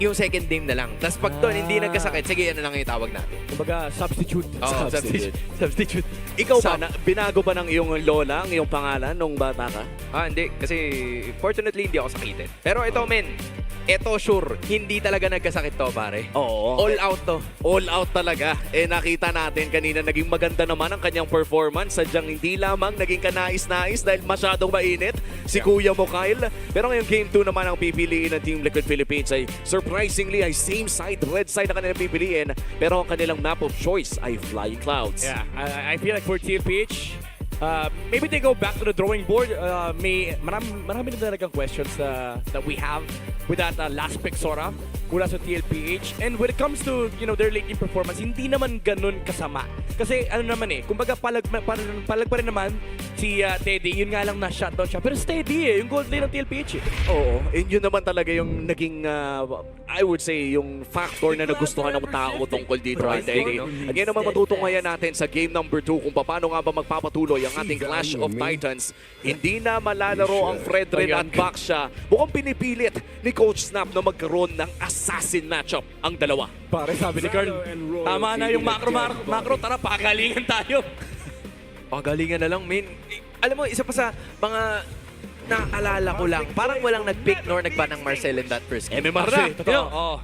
yung second game na lang. Tapos pag doon hindi nagkasakit, sige, yan na lang yung tawag natin. Kumbaga, substitute. Oo, substitute. Ikaw ba, binago ba ng iyong lola ang iyong pangalan nung bata ka? Hindi. Kasi fortunately, hindi ako sakitin. Pero ito, men. Ito, sure. Hindi talaga nagkasakit to, pare. Oo. All out to. All out talaga. Nakita natin kanina naging maganda naman ang kanyang performance. Sadyang hindi lamang naging kanais-nais dahil masyadong mainit si Kuya mo, Kyle. Pero ngayong Game 2 naman ang pipiliin ng Team Liquid Philippines ay surprisingly ay same side, red side na kanilang pipiliin. Pero ang kanilang map of choice ay Flying Clouds. Yeah, I feel like for TLPH, maybe they go back to the drawing board. Marami na talagang questions that we have with that last pick Sora mula sa TLPH. And when it comes to their late game performance, hindi naman ganun kasama. Kasi kumbaga palag pa rin naman si Teddy. Yun nga lang na shutdown siya. Pero steady yung gold lane ng TLPH Oo, and yun naman talaga yung naging, I would say, yung factor na nagustuhan ng tao tungkol dito kay Teddy. Again naman matutunghayan natin sa game number 2 kung paano nga ba magpapatuloy ang ating Clash of Titans. Hindi na malalaro ang Fredrin at Baxia. Mukhang pinipilit ni Coach Snap na magkaroon ng assassin matchup ang dalawa. Pare, sabi ni Carl, tama na yung macro, tara, pagalingan tayo. Pagalingan na lang, men. Alam mo, isa pa sa mga naalala ko lang, parang walang nag-pick nor nagban ng Marcel in that first game. MMR na.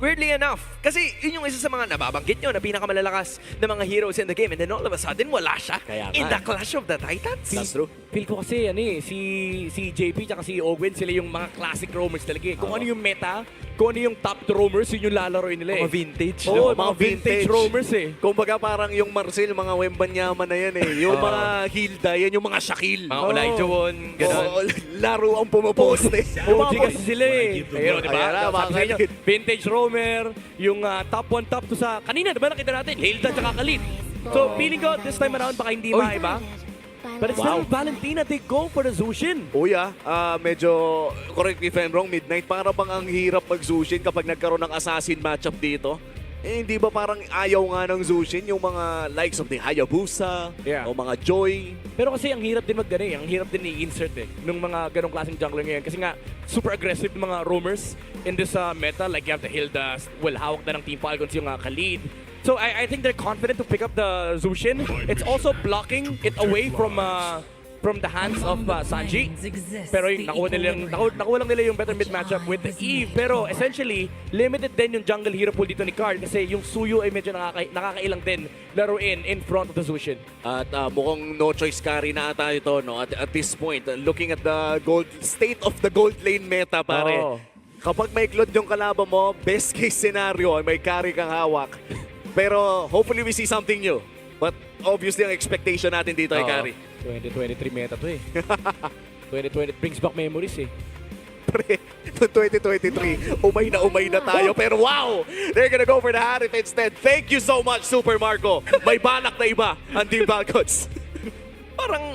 Weirdly enough, kasi yun yung isa sa mga nababanggit nyo na pinakamalalakas na mga heroes in the game, and then all of a sudden, wala siya in the Clash of the Titans. That's true. Feel ko kasi si JP tsaka si Owen, sila yung mga classic roamers talaga. Kung ano yung meta, kung ano yung top roamers, yun yung lalaroin nila Mga vintage. Oo, mga vintage roamers Kumbaga parang yung Marcel, mga Wembanyaman na yan Yung mga Hilda, yan yung mga Shakil. Mga Elijah Won, gano'n. Laro ang pumaposte. OG kasi sila Ayun, di ba? Ayan na, Sabi sa inyo, kapatid. vintage roamer, yung top 1, top 2 sa... Kanina, di ba nakita natin? Hilda tsaka Khalid. So, feeling ko, this time around, baka hindi maiba. But it's still Valentina, they go for the Zushin. Medyo, correct me if I'm wrong, Midnight, para bang ang hirap mag-Zushin kapag nagkaroon ng assassin matchup dito? Hindi ba parang ayaw nga ng Zushin yung mga likes of the Hayabusa, o mga Joy? Pero kasi ang hirap din ang hirap din i-insert nung mga ganong klaseng jungler ngayon. Kasi nga, super aggressive yung mga roamers in this meta. Like you have the Hilda, hawak na ng Team Falcons yung Khalid. So I think they're confident to pick up the Zushin. It's also blocking it away from the hands of Sanji. Pero yung nakuha lang nila yung better mid matchup with Eve. Pero essentially, limited din yung jungle hero pool dito ni Karl kasi yung Suyo ay medyo nakakailang din laruin in front of the Zushin. At mukhang no choice carry na ata ito, no? At this point, looking at the state of the gold lane meta, pare. Kapag may cloud yung kalaban mo, best case scenario ay may carry kang hawak. Pero hopefully we see something new. But obviously ang expectation natin dito ay carry. 2023 meta to 2020 brings back memories Pre, 2023, umay na tayo. Pero wow! They're gonna go for the Harif instead. Thank you so much, Super Marco. May balak na iba ang Team Falcons. Parang,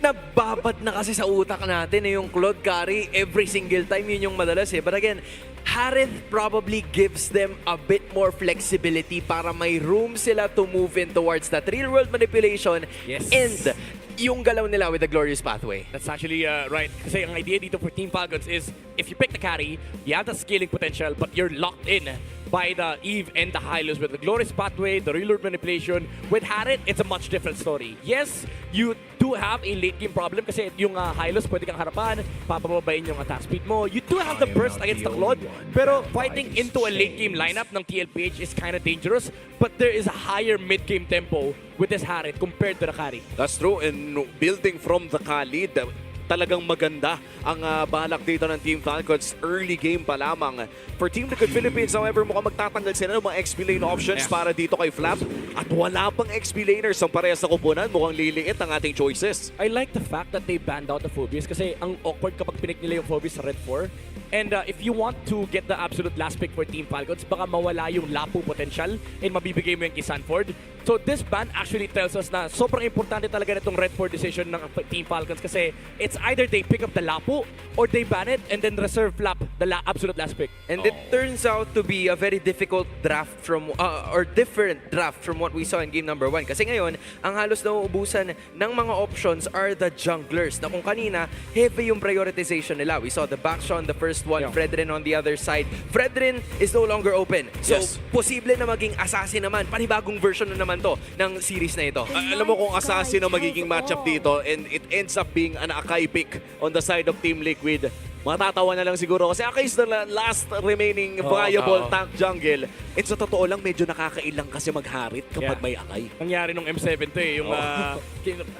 nababad na kasi sa utak natin yung Claude carry every single time, yun yung madalas But again, Harith probably gives them a bit more flexibility para may room sila to move in towards that real-world manipulation and yung galaw nila with the glorious pathway. That's actually right. Kasi ang idea dito for Team Falcons is if you pick the carry, you have the scaling potential but you're locked in by the Eve and the Hylos with the glorious pathway, the real-world manipulation. With Harith, it's a much different story. Yes, you do have a late game problem kasi yung Hylos pwede kang harapan, papababayin yung attack speed mo. You do have the burst against the Claude, pero fighting into a late game lineup ng TLPH is kind of dangerous, but there is a higher mid-game tempo with this Harith compared to the carry. That's true, and building from the Khalid, talagang maganda ang balak dito ng Team Falcons. Early game pa lamang. For Team Liquid Philippines, however, mukhang magtatanggal sila ng mga XP lane options para dito kay Flap. At wala pang XP laners ang parehas na kupunan. Mukhang liliit ang ating choices. I like the fact that they banned out the Phobias kasi ang awkward kapag pinik nila yung Phobias sa Red 4. And if you want to get the absolute last pick for Team Falcons, baka mawala yung Lapu potential and mabibigay mo yung kay Sanford. So this ban actually tells us na sobrang importante talaga nitong Red 4 decision ng Team Falcons kasi it's either they pick up the Lapu or they ban it and then reserve Flap the absolute last pick. And it turns out to be a very difficult draft from, or different draft from what we saw in game number 1. Kasi ngayon, ang halos nauubusan ng mga options are the junglers na kung kanina, heavy yung prioritization nila. We saw the Baxia on the first first one. Yeah. Fredrin on the other side. Fredrin is no longer open. So, Yes. posible na maging assassin naman. Panibagong version na naman to ng series na ito. Alam mo kung assassin ang magiging matchup dito and it ends up being an Akai pick on the side of Team Liquid. Matatawa na lang siguro kasi Akai is the last remaining viable tank jungle. And sa totoo lang, medyo nakakailang kasi magharit kapag Yeah. may Akai. Nangyari nung M7 to eh. Yung,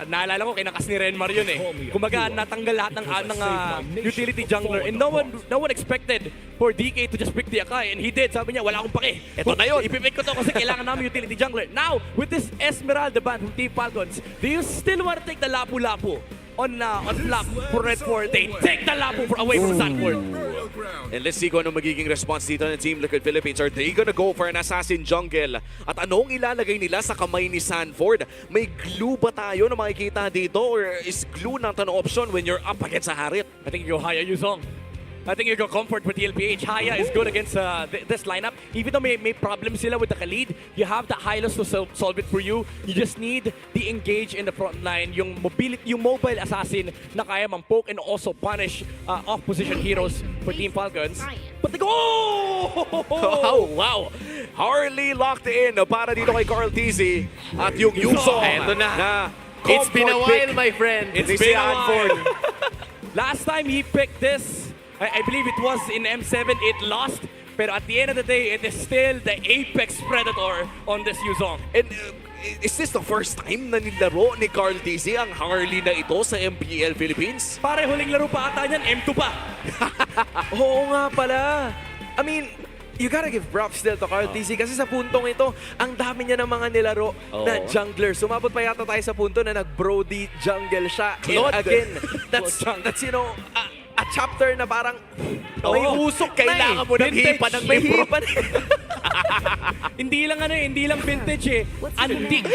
naalala ko, kinakas ni Renmar yun eh. Kumbaga, natanggal lahat ng utility jungler. And no one expected for DK to just pick the Akai. And he did. Sabi niya, wala akong pake. Eto na yun. Ipipick ko to kasi kailangan namin utility jungler. Now, with this Esmeralda ban from Team Falcons, do you still want to take the lapu-lapu on Flap for Red 4? They take the lapu away from Sanford. And let's see kung ano magiging response dito ng Team Liquid Philippines. Are they gonna go for an assassin jungle? At anong ilalagay nila sa kamay ni Sanford? May glue ba tayo na makikita dito? Or is glue not an option when you're up against a Harit? I think you go Haya Yuzong. I think you go comfort with the LPH. Haya is good against this lineup. Even though may problems sila with the Khalid, you have the Hylos to solve it for you. You just need the engage in the front line, yung mobile assassin na kaya poke and also punish off-position heroes for Team Falcons. But they go! Oh, wow! Harley locked in para dito kay Carl TZ. At yung Yuso Eto na. comfort It's been a while, pick. my friend. It's been a while. Last time he picked this, I believe it was in M7, it lost. Pero at the end of the day, it is still the apex predator on this Yuzong. And is this the first time na nilaro ni Carl TZ ang Harley na ito sa MPL Philippines? Pare, huling laro pa ata niyan, M2 pa. Oo nga pala. I mean, you gotta give props still to Carl TZ kasi sa puntong ito, ang dami niya ng mga nilaro na jungler. Sumabot pa yata tayo sa punto na nag-Brody jungle siya. And Claude. again, that's you know, a chapter na parang may usok Kailangan na mo ng Vintage. hipa ng May libro. hipa na Hindi lang hindi lang vintage eh. Antique.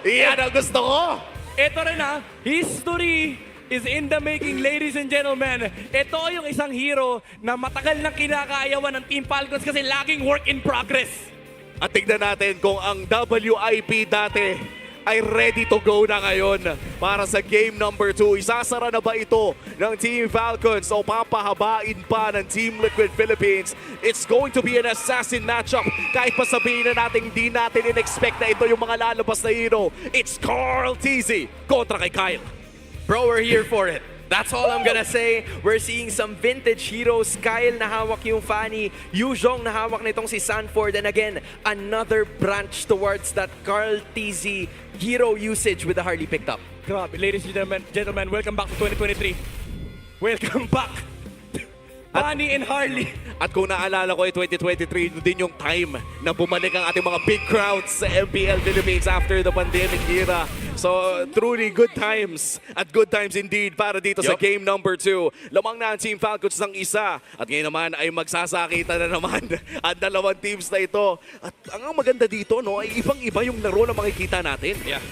Yan ang gusto ko! Ito rin history is in the making, ladies and gentlemen. Ito yung isang hero na matagal nang kinakaayawan ng Team Falcons kasi laging work in progress. At tignan natin kung ang WIP dati ay ready to go na ngayon para sa game number 2. Isasara na ba ito ng Team Falcons o papahabain pa ng Team Liquid Philippines? It's going to be an assassin matchup. Kahit pa sabihin na natin di natin in-expect na ito yung mga lalabas na hero. It's Carl TZ kontra kay Kyle. Bro, we're here for it. That's all I'm gonna say. We're seeing some vintage heroes. Kyle na hawak yung Fanny. Yuzhong na hawak nitong si Sanford. And again, another branch towards that Carl TZ hero usage with the Harley picked up. Grabe, ladies and gentlemen, welcome back to 2023. Welcome back. Fanny and Harley. At kung naalala ko, 2023 din yung time na bumalik ang ating mga big crowds sa MPL Philippines after the pandemic era. So, truly good times at good times indeed para dito sa game number 2. Lamang na ang Team Falcons ng isa. At ngayon naman ay magsasakita na naman ang dalawang teams na ito. At ang maganda dito, no, ay ibang-iba yung laro na makikita natin. Yeah.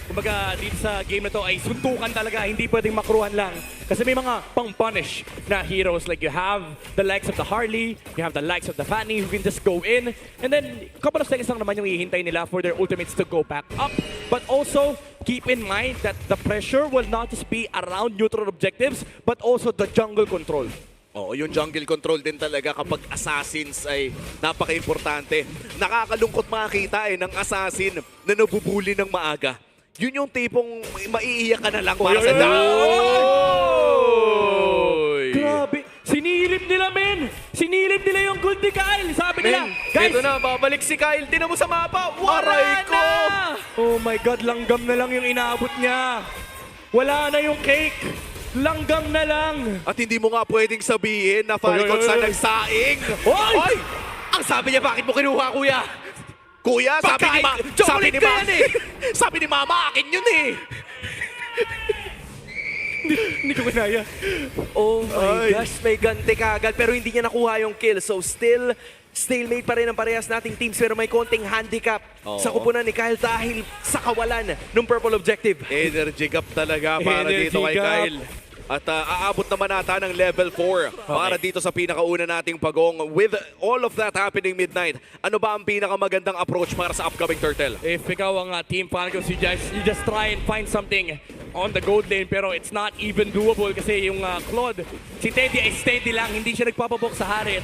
Kumbaga, dito sa game na to ay suntukan talaga, hindi pwedeng makruhan lang. Kasi may mga pang-punish na heroes. Like you have the likes of the Harley, you have the likes of the Fanny who can just go in. And then, couple of seconds lang naman yung hihintay nila for their ultimates to go back up. But also, keep in mind that the pressure will not just be around neutral objectives, but also the jungle control. Oo, yung jungle control din talaga kapag assassins ay napaka-importante. Nakakalungkot makakita ng assassin na nabubuli ng maaga. Yun yung tipong maiiyak ka na lang para sa Grabe! Sinilip nila, men! Sinilip nila yung gold ni Kyle! Sabi nila, guys! Ito na, babalik si Kyle. Tingnan mo sa mapa. Aray Wala ko! na! Oh my God, langgam na lang yung inaabot niya. Wala na yung cake. Langgam na lang. At hindi mo nga pwedeng sabihin na Falcons na nagsaing. Hoy! Ang sabi niya, bakit mo kinuha, kuya? Kuya, sabi ni Mama, akin yun eh. Hindi ko kinaya. Oh my Ay. gosh, may ganti kagad pero hindi niya nakuha yung kill. So still, stalemate pa rin ang parehas nating teams pero may konting handicap sa kupunan ni Kyle dahil sa kawalan ng purple objective. Energy gap talaga para Energy dito kay gap. Kyle. At aabot naman nata ng level 4 para dito sa pinakauna nating pagong. With all of that happening midnight, ano ba ang pinakamagandang approach para sa upcoming Turtle? If ikaw ang Team Falcons, you just try and find something on the gold lane, pero it's not even doable kasi yung Claude, si Teddy ay steady lang, hindi siya nagpapabok sa Harit.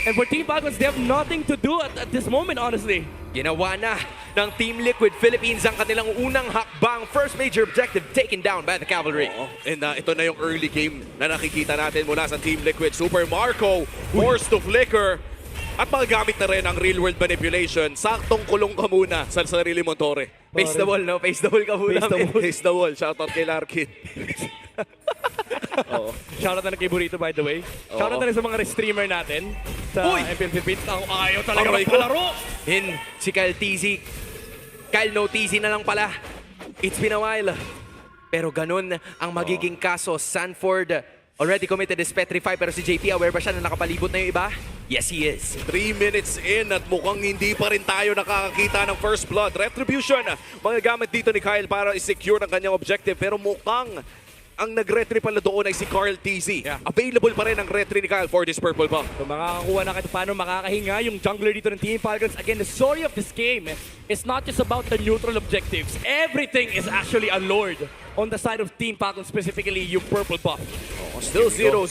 And for Team Falcons, they have nothing to do at this moment, honestly. Ginawa na ng Team Liquid Philippines ang kanilang unang hakbang. First major objective taken down by the Cavalry. And ito na yung early game na nakikita natin mula sa Team Liquid. Super Marco, forced to flicker. At magagamit na rin ang real-world manipulation. Saktong kulong ka muna sa sarili mo, Tore. Face the wall, no? Face the wall ka muna. Face the wall. Shoutout kay Larkin. Shoutout na kay Burrito, by the way. Shoutout na rin sa mga streamer natin sa MPL Philippines. Ayaw talaga magkalaro. Si Kyle TZ. Kyle no TZ na lang pala. It's been a while. Pero ganun ang magiging kaso. Sanford already committed is petrified, pero si JP aware ba siya na nakapalibot na yung iba? Yes, he is. 3 minutes in at mukhang hindi pa rin tayo nakakakita ng first blood. Retribution, magagamit dito ni Kyle para i-secure ang kanyang objective. Pero mukhang ang nag-retry pala doon ay si Carl TZ. Available pa rin ang retry ni Kyle for this purple buff. So makakakuha na kahit paano makakahinga yung jungler dito ng Team Falcons. Again, the story of this game is not just about the neutral objectives. Everything is actually a lord on the side of Team Falcons, specifically yung purple buff. Still 0-0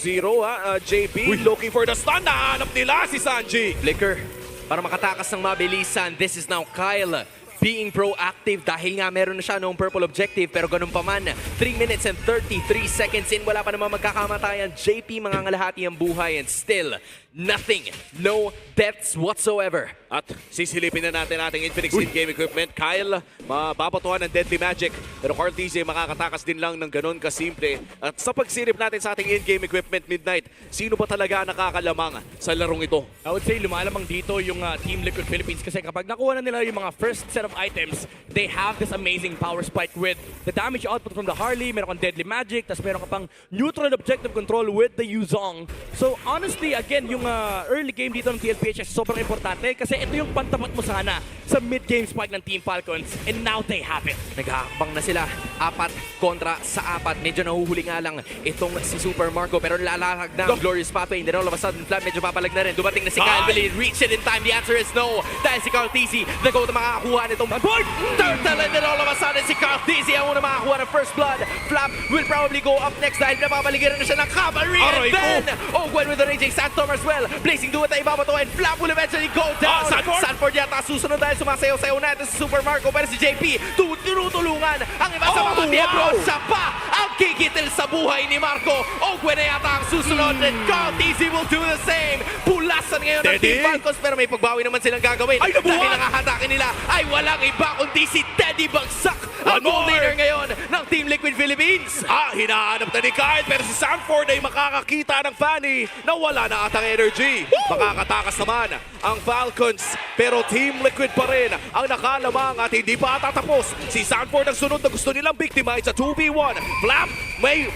JP looking for the stun. Nahanap nila si Sanji. Flicker para makatakas ng mabilisan. This is now Kyle being proactive dahil nga meron na siya noong purple objective, pero ganun pa man, 3 minutes and 33 seconds in, wala pa naman magkakamatayan. JP mangangalahati ang buhay and still nothing, no deaths whatsoever. At sisilipin na natin ating Infinix in-game equipment. Kyle, mapapatuhan ng Deadly Magic. Pero Carl TZ makakatakas din lang ng ganun kasimple. At sa pagsilip natin sa ating in-game equipment midnight, sino ba talaga nakakalamang sa larong ito? I would say lumalamang dito yung Team Liquid Philippines kasi kapag nakuha na nila yung mga first set of items, they have this amazing power spike with the damage output from the Harley, meron kang Deadly Magic, tapos meron ka pang neutral objective control with the Yuzong. So honestly, again, yung early game dito ng TLPH sobrang importante kasi ito yung pantapat mo sana sa mid-game spike ng Team Falcons, and now they have it. Naghahakbang na sila, 4 kontra sa 4. Medyo nahuhuli nga lang itong si Super Marco, pero lalag na ang Glorious Pathway. Then all of a sudden, Flap medyo papalag na rin. Dumating na si Kyle. Will he reach it in time? The answer is no. Dahil si Carl TZ, nag-go na makakakuha nitong board. Turtle, and then all of a sudden, si Carl TZ ang una makakuha ng first blood. Flap will probably go up next dahil napapaligiran na siya ng Cavalry. And then, Ogwen with the Raging Sandstorm as well. Blazing Duet na ibabato, and Flap will eventually go down. Sanford yata susunod dahil sumasayaw-sayaw na ito si Super Marco, pero si JP tinutulungan ang iba sa mga miyembro. Siya pa ang kikitil sa buhay ni Marco. Ogwen na yata ang susunod, and Carl TZ will do the same. Pulasan ngayon ng Team Falcons, pero may pagbawi naman silang gagawin. Dahil ang hatake nila ay walang iba kundi si Teddy Bagsak, ang goal leader ngayon ng Team Liquid Philippines. Hinahanap na ni Kyle, pero si Sanford ay makakakita ng Fanny na wala na atang energy. Makakatakas naman ang Falcons, pero Team Liquid pa rin ang nakalamang at hindi pa tatapos. Si Sanford ang sunod na gusto nilang victimize sa 2v1. Flap,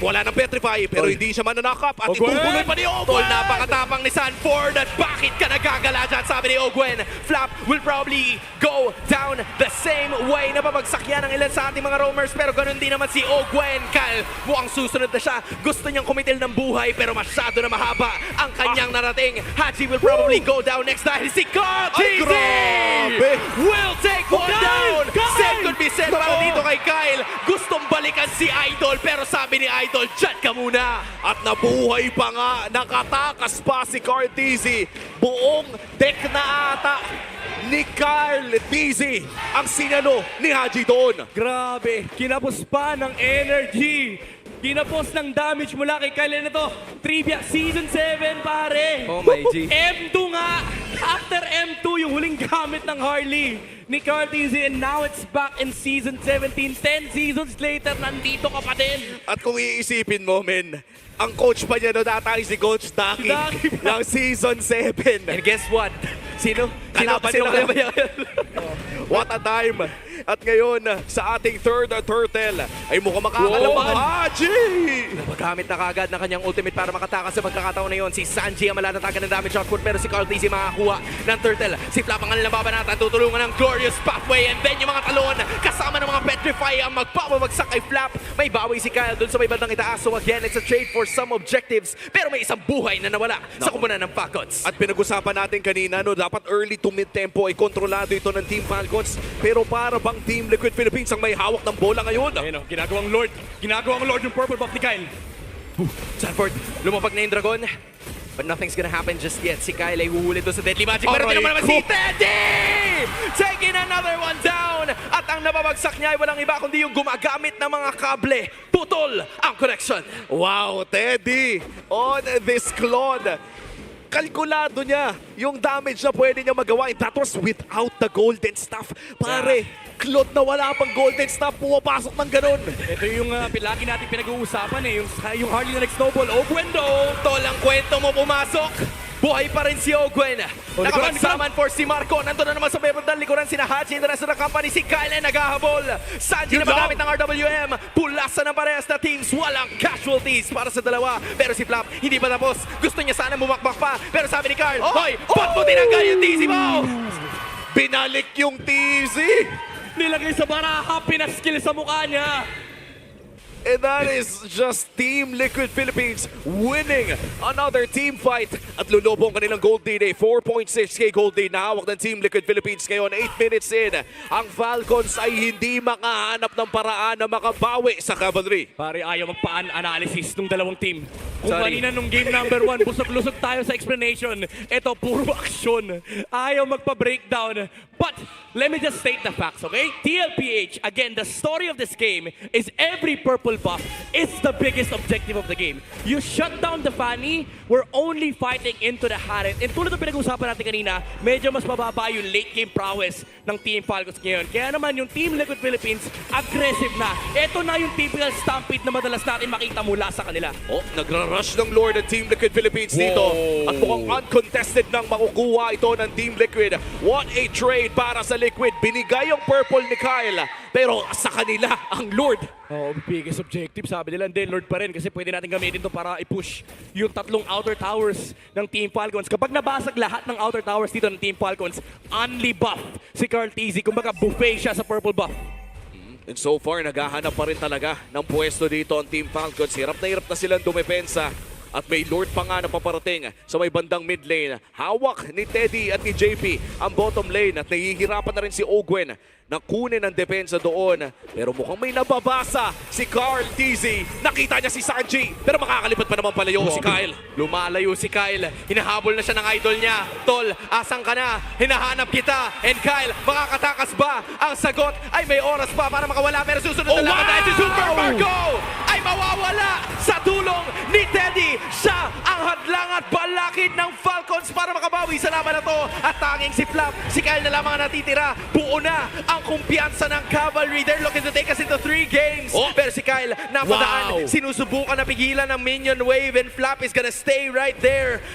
wala ng petrify, pero hindi siya mananakap at itutuloy pa ni Ogwen. Tol, napakatapang ni Sanford, at bakit ka nagagala dyan, sabi ni Ogwen. Flap will probably go down the same way. Napabagsak yan ng ilan sa ating mga roamers, pero ganun din naman si Ogwen. Kyle, mukhang susunod na siya. Gusto niyang kumitil ng buhay, pero masyado na mahaba ang kanyang narating. Haji will probably go down next dahil si Carl TZ will take one down. Same could be said para dito kay Kyle. Gustong balikan si Idol, pero sabi ni Idol, dyan ka muna. At nabuhay pa nga, nakatakas pa si Carl TZ. Buong deck na ata ni Carl TZ ang sinalo ni Haji doon. Grabe, kinapos pa ng energy. Kinapos ng damage mula kay Kyle. Na to, trivia, Season 7, pare. Oh my G. M2 nga. After M2, yung huling gamit ng Harley ni Carl TZ, and now it's back in Season 17. 10 seasons later, nandito ka pa din. At kung iisipin mo, men, ang coach pa niya doon ata ay si Coach Daki ng Season 7. And guess what? Sino Kalaban kaya nila. ba yan? What a time! At ngayon, sa ating third turtle, ay mukhang makakalamang Haji! Magamit na kagad ng kanyang ultimate para makatakas sa pagkakataon na yun. Si Sanji ang malatatagan ng damage output, pero si Carl TZ makakuha ng turtle. Si Flap ang kanilang babanatan, tutulungan ng Glorious Pathway, and then yung mga talon kasama ng mga pet Electrify ang magpapabagsak kay Flap. May bawi si Kyle dun sa may bandang itaas. So again, it's a trade for some objectives. Pero may isang buhay na nawala sa kumunan ng Falcons. At pinag-usapan natin kanina, no, dapat early to mid-tempo ay kontrolado ito ng Team Falcons. Pero para bang Team Liquid Philippines ang may hawak ng bola ngayon? Ayun, ginagawang Lord. Ginagawang Lord yung purple buff ni Kyle. Sanford, lumapag na yung Dragon. But nothing's gonna happen just yet. Si Kyle ay huhuli doon sa Deadly Magic. Pero Aray naman si ko. Teddy! Taking another one down! At ang nababagsak niya ay walang iba kundi yung gumagamit ng mga kable. Putol ang connection. Wow, Teddy on this Claude. Kalkulado niya yung damage na pwede niya magawa. And that was without the golden staff. Pare, Claude na wala pang golden staff, pumapasok ng ganun. Ito yung lagi natin pinag-uusapan yung hardly na nag-snowball. Ogwendo! Tol, ang kwento mo pumasok. Buhay pa rin si Ogwen. Nakapagsaman for si Marco. Nandun na naman sa bebandang likuran si Hachi. International Company. Si Kyle ay naghahabol. Sanji na magamit ng RWM. Pulasan ng parehas na teams. Walang casualties para sa dalawa. Pero si Flap hindi pa tapos. Gusto niya sana bumakbak pa. Pero sabi ni Carl, hoy, ba't mo tinanggal yung TC mo? Binalik yung TZ. Nilagay sa baraha, pinaskill sa mukha niya. And that is just Team Liquid Philippines winning another team fight. At lulubong kanilang gold lead, 4.6k gold lead na hawak ng Team Liquid Philippines ngayon. 8 minutes in, ang Falcons ay hindi makahanap ng paraan na makabawi sa Cavalry. Pare, ayaw magpaan-analysis ng dalawang team. Kung Sorry. kanina nung game number 1, busog-lusog tayo sa explanation. Ito, puro aksyon. Ayaw magpa-breakdown. But, let me just state the facts, okay? TLPH, again, the story of this game is every purple buff is the biggest objective of the game. You shut down the Fanny, we're only fighting into the Harit. And tulad ng pinag-usapan natin kanina, medyo mas mababa yung late game prowess ng Team Falcons ngayon. Kaya naman yung Team Liquid Philippines, aggressive na. Ito na yung typical stampede na madalas natin makita mula sa kanila. Oh, nagra-rush ng Lord ng Team Liquid Philippines dito. At mukhang uncontested nang makukuha ito ng Team Liquid. What a trade para sa Liquid. Binigay yung purple ni Kyle. Pero sa kanila, ang Lord. Oh, biggest objective, sabi nila. Hindi, Lord pa rin kasi pwede natin gamitin to para i-push yung tatlong outer towers ng Team Falcons. Kapag nabasag lahat ng outer towers dito ng Team Falcons, only buff si Carl TZ. Kumbaga buffet siya sa purple buff. And so far, naghahanap pa rin talaga ng pwesto dito ang Team Falcons. Hirap na silang dumepensa. At may Lord pa nga na paparating sa may bandang mid lane. Hawak ni Teddy at ni JP ang bottom lane. At nahihirapan na rin si Ogwen na kunin ang depensa doon. Pero mukhang may nababasa si Carl TZ. Nakita niya si Sanji. Pero makakalipat pa naman palayo si Kyle. Lumalayo si Kyle. Hinahabol na siya ng idol niya. Tol, asan ka na? Hinahanap kita. And Kyle, makakatakas ba? Ang sagot ay may oras pa para makawala. Pero susunod na laban dahil si Super Marco ay mawawala sa tulong ni Teddy. Siya ang hadlang at balakid ng Falcons para makabawi sa laban na to. At tanging si Flap, si Kyle na lamang ang natitira. Buo na ang kumpiyansa ng Cavalry. They're looking to take us into 3 games. Pero si Kyle, napadaan. Sinusubukan na pigilan ng minion wave and Flap is gonna stay right there.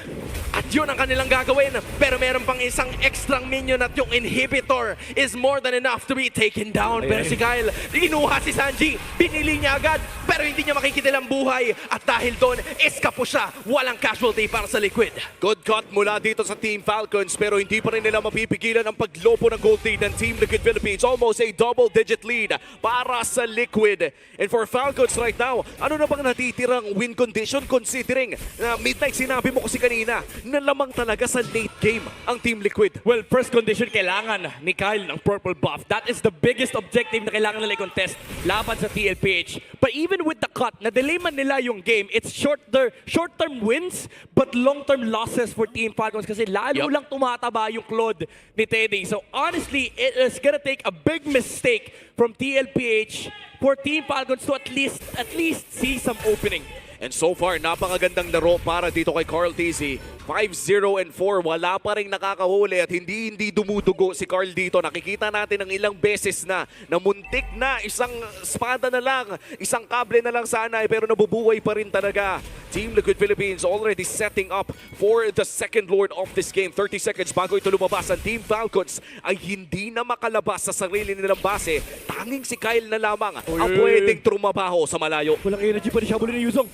At yun ang kanilang gagawin. Pero meron pang isang extra minion at yung inhibitor is more than enough to be taken down. Pero si Kyle, inuha si Sanji. Binili niya agad. Pero hindi niya makikitilang buhay. At dahil doon, eskapo siya. Walang casualty para sa Liquid. Good cut mula dito sa Team Falcons pero hindi pa rin nila mapipigilan ang paglopo ng gold lead ng Team Liquid Philippines. Almost a double-digit lead para sa Liquid. And for Falcons right now, ano na bang natitirang win condition considering na midnight sinabi mo kasi kanina na lamang talaga sa late game ang Team Liquid. Well, first condition, kailangan ni Kyle ng purple buff. That is the biggest objective na kailangan nila i-contest laban sa TLPH. But even with the cut, na-delay man nila yung game, it's short-term wins, but long-term losses for Team Falcons kasi lalo lang tumataba yung Claude ni Teddy. So honestly, it is gonna take a big mistake from TLPH for Team Falcons to at least see some opening. And so far, napakagandang laro para dito kay Carl TZ. 5-0-4, wala pa rin nakakahuli at hindi dumudugo si Carl dito. Nakikita natin ang ilang beses na muntik na, isang espada na lang, isang kable na lang sana, pero nabubuhay pa rin talaga. Team Liquid Philippines already setting up for the second Lord of this game. 30 seconds bago ito lumabas. Ang Team Falcons ay hindi na makalabas sa sarili nilang base. Tanging si Kyle na lamang ang pwedeng trumabaho sa malayo. Walang energy pa rin siya, bulin ni Yuzong.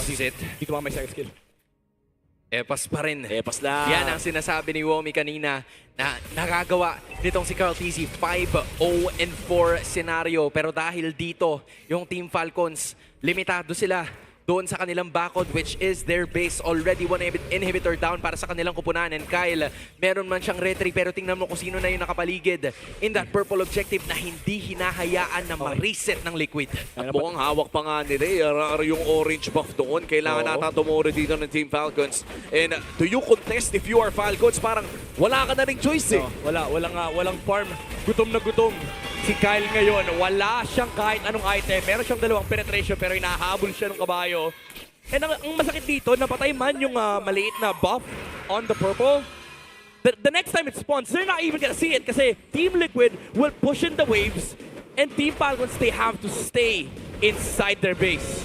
This is it. Dito mga may second skill. Epas pa rin. Epas lang. Yan ang sinasabi ni Womi kanina na nagagawa nitong si Carl TZ 5-0-4 scenario. Pero dahil dito, yung Team Falcons, limitado sila doon sa kanilang backod, which is their base. Already one inhibitor down para sa kanilang kupunan. And Kyle, meron man siyang retry, pero tingnan mo kung sino na yung nakapaligid in that purple objective na hindi hinahayaan na ma-reset ng Liquid. At mukhang hawak pa nga nila yung orange buff doon. Kailangan nata tumuro dito ng Team Falcons. And do you contest if you are Falcons? Parang wala ka na ring choice eh. Walang farm. Gutom na gutom. Si Kyle ngayon, wala siyang kahit anong item. Meron siyang dalawang penetration pero hinahabol siya ng kabayo. And ang masakit dito, napatay man yung maliit na buff on the purple. The next time it spawns, they're not even gonna see it kasi Team Liquid will push in the waves and Team Falcons, they have to stay inside their base.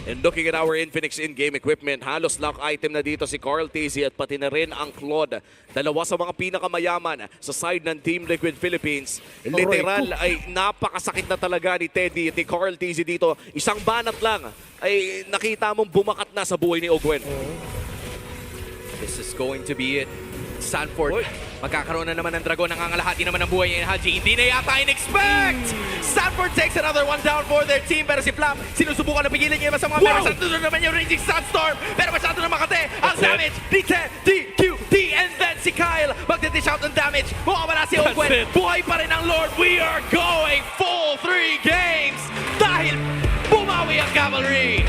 And looking at our Infinix in-game equipment, halos lock item na dito si Carl TZ at pati na rin ang Claude. Dalawa sa mga pinakamayaman sa side ng Team Liquid Philippines. Literal ay napakasakit na talaga ni Teddy at ni Carl TZ dito. Isang banat lang ay nakita mong bumakat na sa buhay ni Ogwen. This is going to be it. Sanford, magkakaroon na naman ng dragon. Nangangalahati naman ng buhay ni Haji. Hindi na yata in-expect! Sanford takes another one down for their team. Pero si Flap, sinusubukan na pigilin niya sa mga meron. Sanford naman yung raging Sunstorm. Pero masyado na makate. Ang damage ni DQD. And then si Kyle, magdidish out ng damage. Mukha si Ogwen. Buhay pa rin ang Lord. We are going full 3 games. Dahil bumawi ang Cavalry.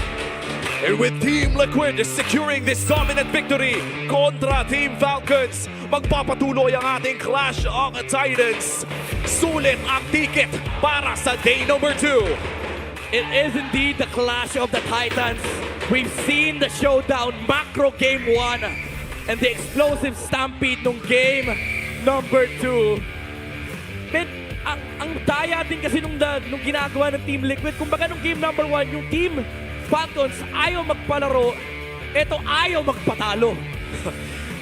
And with Team Liquid securing this dominant victory kontra Team Falcons, magpapatuloy ang ating Clash of Titans. Sulit ang ticket para sa day number 2. It is indeed the Clash of the Titans. We've seen the showdown macro game 1 and the explosive stampede nung game number 2. Man, ang daya din kasi nung ginagawa ng Team Liquid. Kumbaga nung game number 1, yung Team Falcons ayaw magpalaro, eto ayaw magpatalo.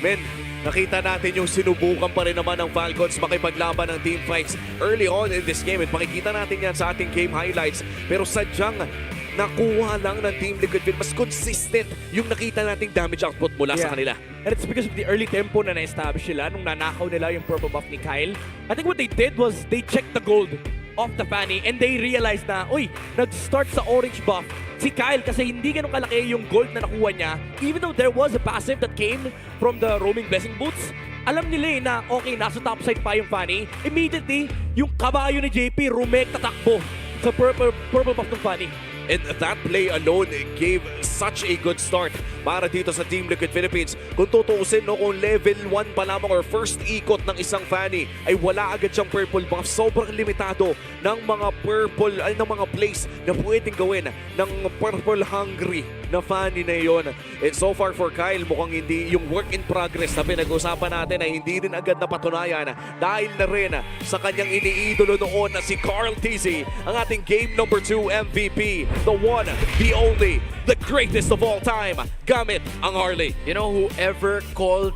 Men, nakita natin yung sinubukan pa rin naman ng Falcons makipaglaban ng team fights early on in this game. At makikita natin yan sa ating game highlights. Pero sadyang nakuha lang ng Team Liquid. Mas consistent yung nakita nating damage output mula sa kanila. And it's because of the early tempo na na-establish sila nung nanakaw nila yung purple buff ni Kyle. I think what they did was they checked the gold off the Fanny and they realized na, uy, nag-start sa orange buff si Kyle kasi hindi ganun kalaki yung gold na nakuha niya. Even though there was a passive that came from the roaming blessing boots, alam nila na okay, nasa top side pa yung Fanny. Immediately, yung kabayo ni JP, rumek tatakbo sa purple buff ng Fanny. And that play alone gave such a good start para dito sa Team Liquid Philippines. Kung tutuusin, no, kung level 1 pa lamang or first ikot ng isang Fanny ay wala agad siyang purple buff. Sobrang limitado ng mga purple, ng mga plays na pwedeng gawin ng purple hungry na Fanny na yon. And so far for Kyle, mukhang hindi yung work in progress na pinag-usapan natin ay hindi rin agad napatunayan dahil na rin sa kanyang iniidolo noon na si Carl TZ, ang ating game number 2 MVP. The one, the only, the greatest of all time, gamit ang Harley. You know, whoever called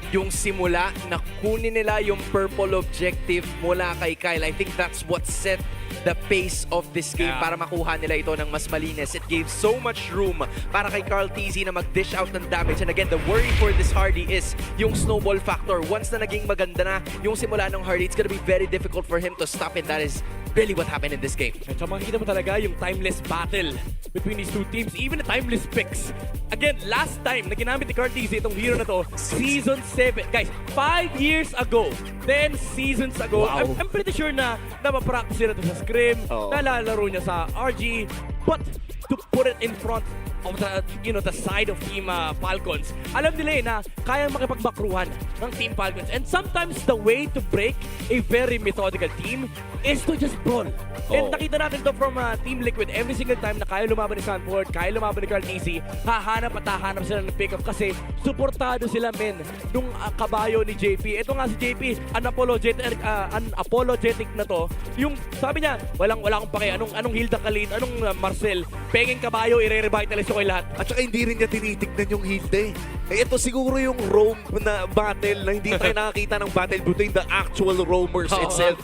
yung simula na kunin nila yung purple objective mula kay Kyle, I think that's what set the pace of this game para makuha nila ito ng mas malinis. It gave so much room para kay Carl TZ na mag-dish out ng damage. And again, the worry for this Hardy is yung snowball factor. Once na naging maganda na yung simula ng Hardy, it's gonna be very difficult for him to stop it. That is really what happened in this game. At so makikita mo talaga yung timeless battle between these two teams, even the timeless picks. Again, last time na ginamit ni Carl TZ itong hero na to, Season 7. Guys, 5 years ago, 10 seasons ago, I'm pretty sure na napapractice sila to sa scrim, nalalaro niya sa RG, but to put it in front of the, the side of Team Falcons, alam nila na kayang makipagmakruhan ng Team Falcons. And sometimes the way to break a very methodical team is to just brawl. And nakita natin to from Team Liquid. Every single time na kaya lumaban ni Sanford, kaya lumaban ni Carl TZ, hahanap at hahanap sila ng pick-up kasi suportado sila, men, nung kabayo ni JP. Ito nga si JP, unapologetic na to. Yung sabi niya, wala akong pake, anong Hilda Khalid, anong Marcel, pengeng kabayo, i-revitalize ko kay lahat. At saka hindi rin niya tinitignan yung Hilde. Ito siguro yung roam na battle na hindi tayo nakakita ng battle between the actual roamers itself.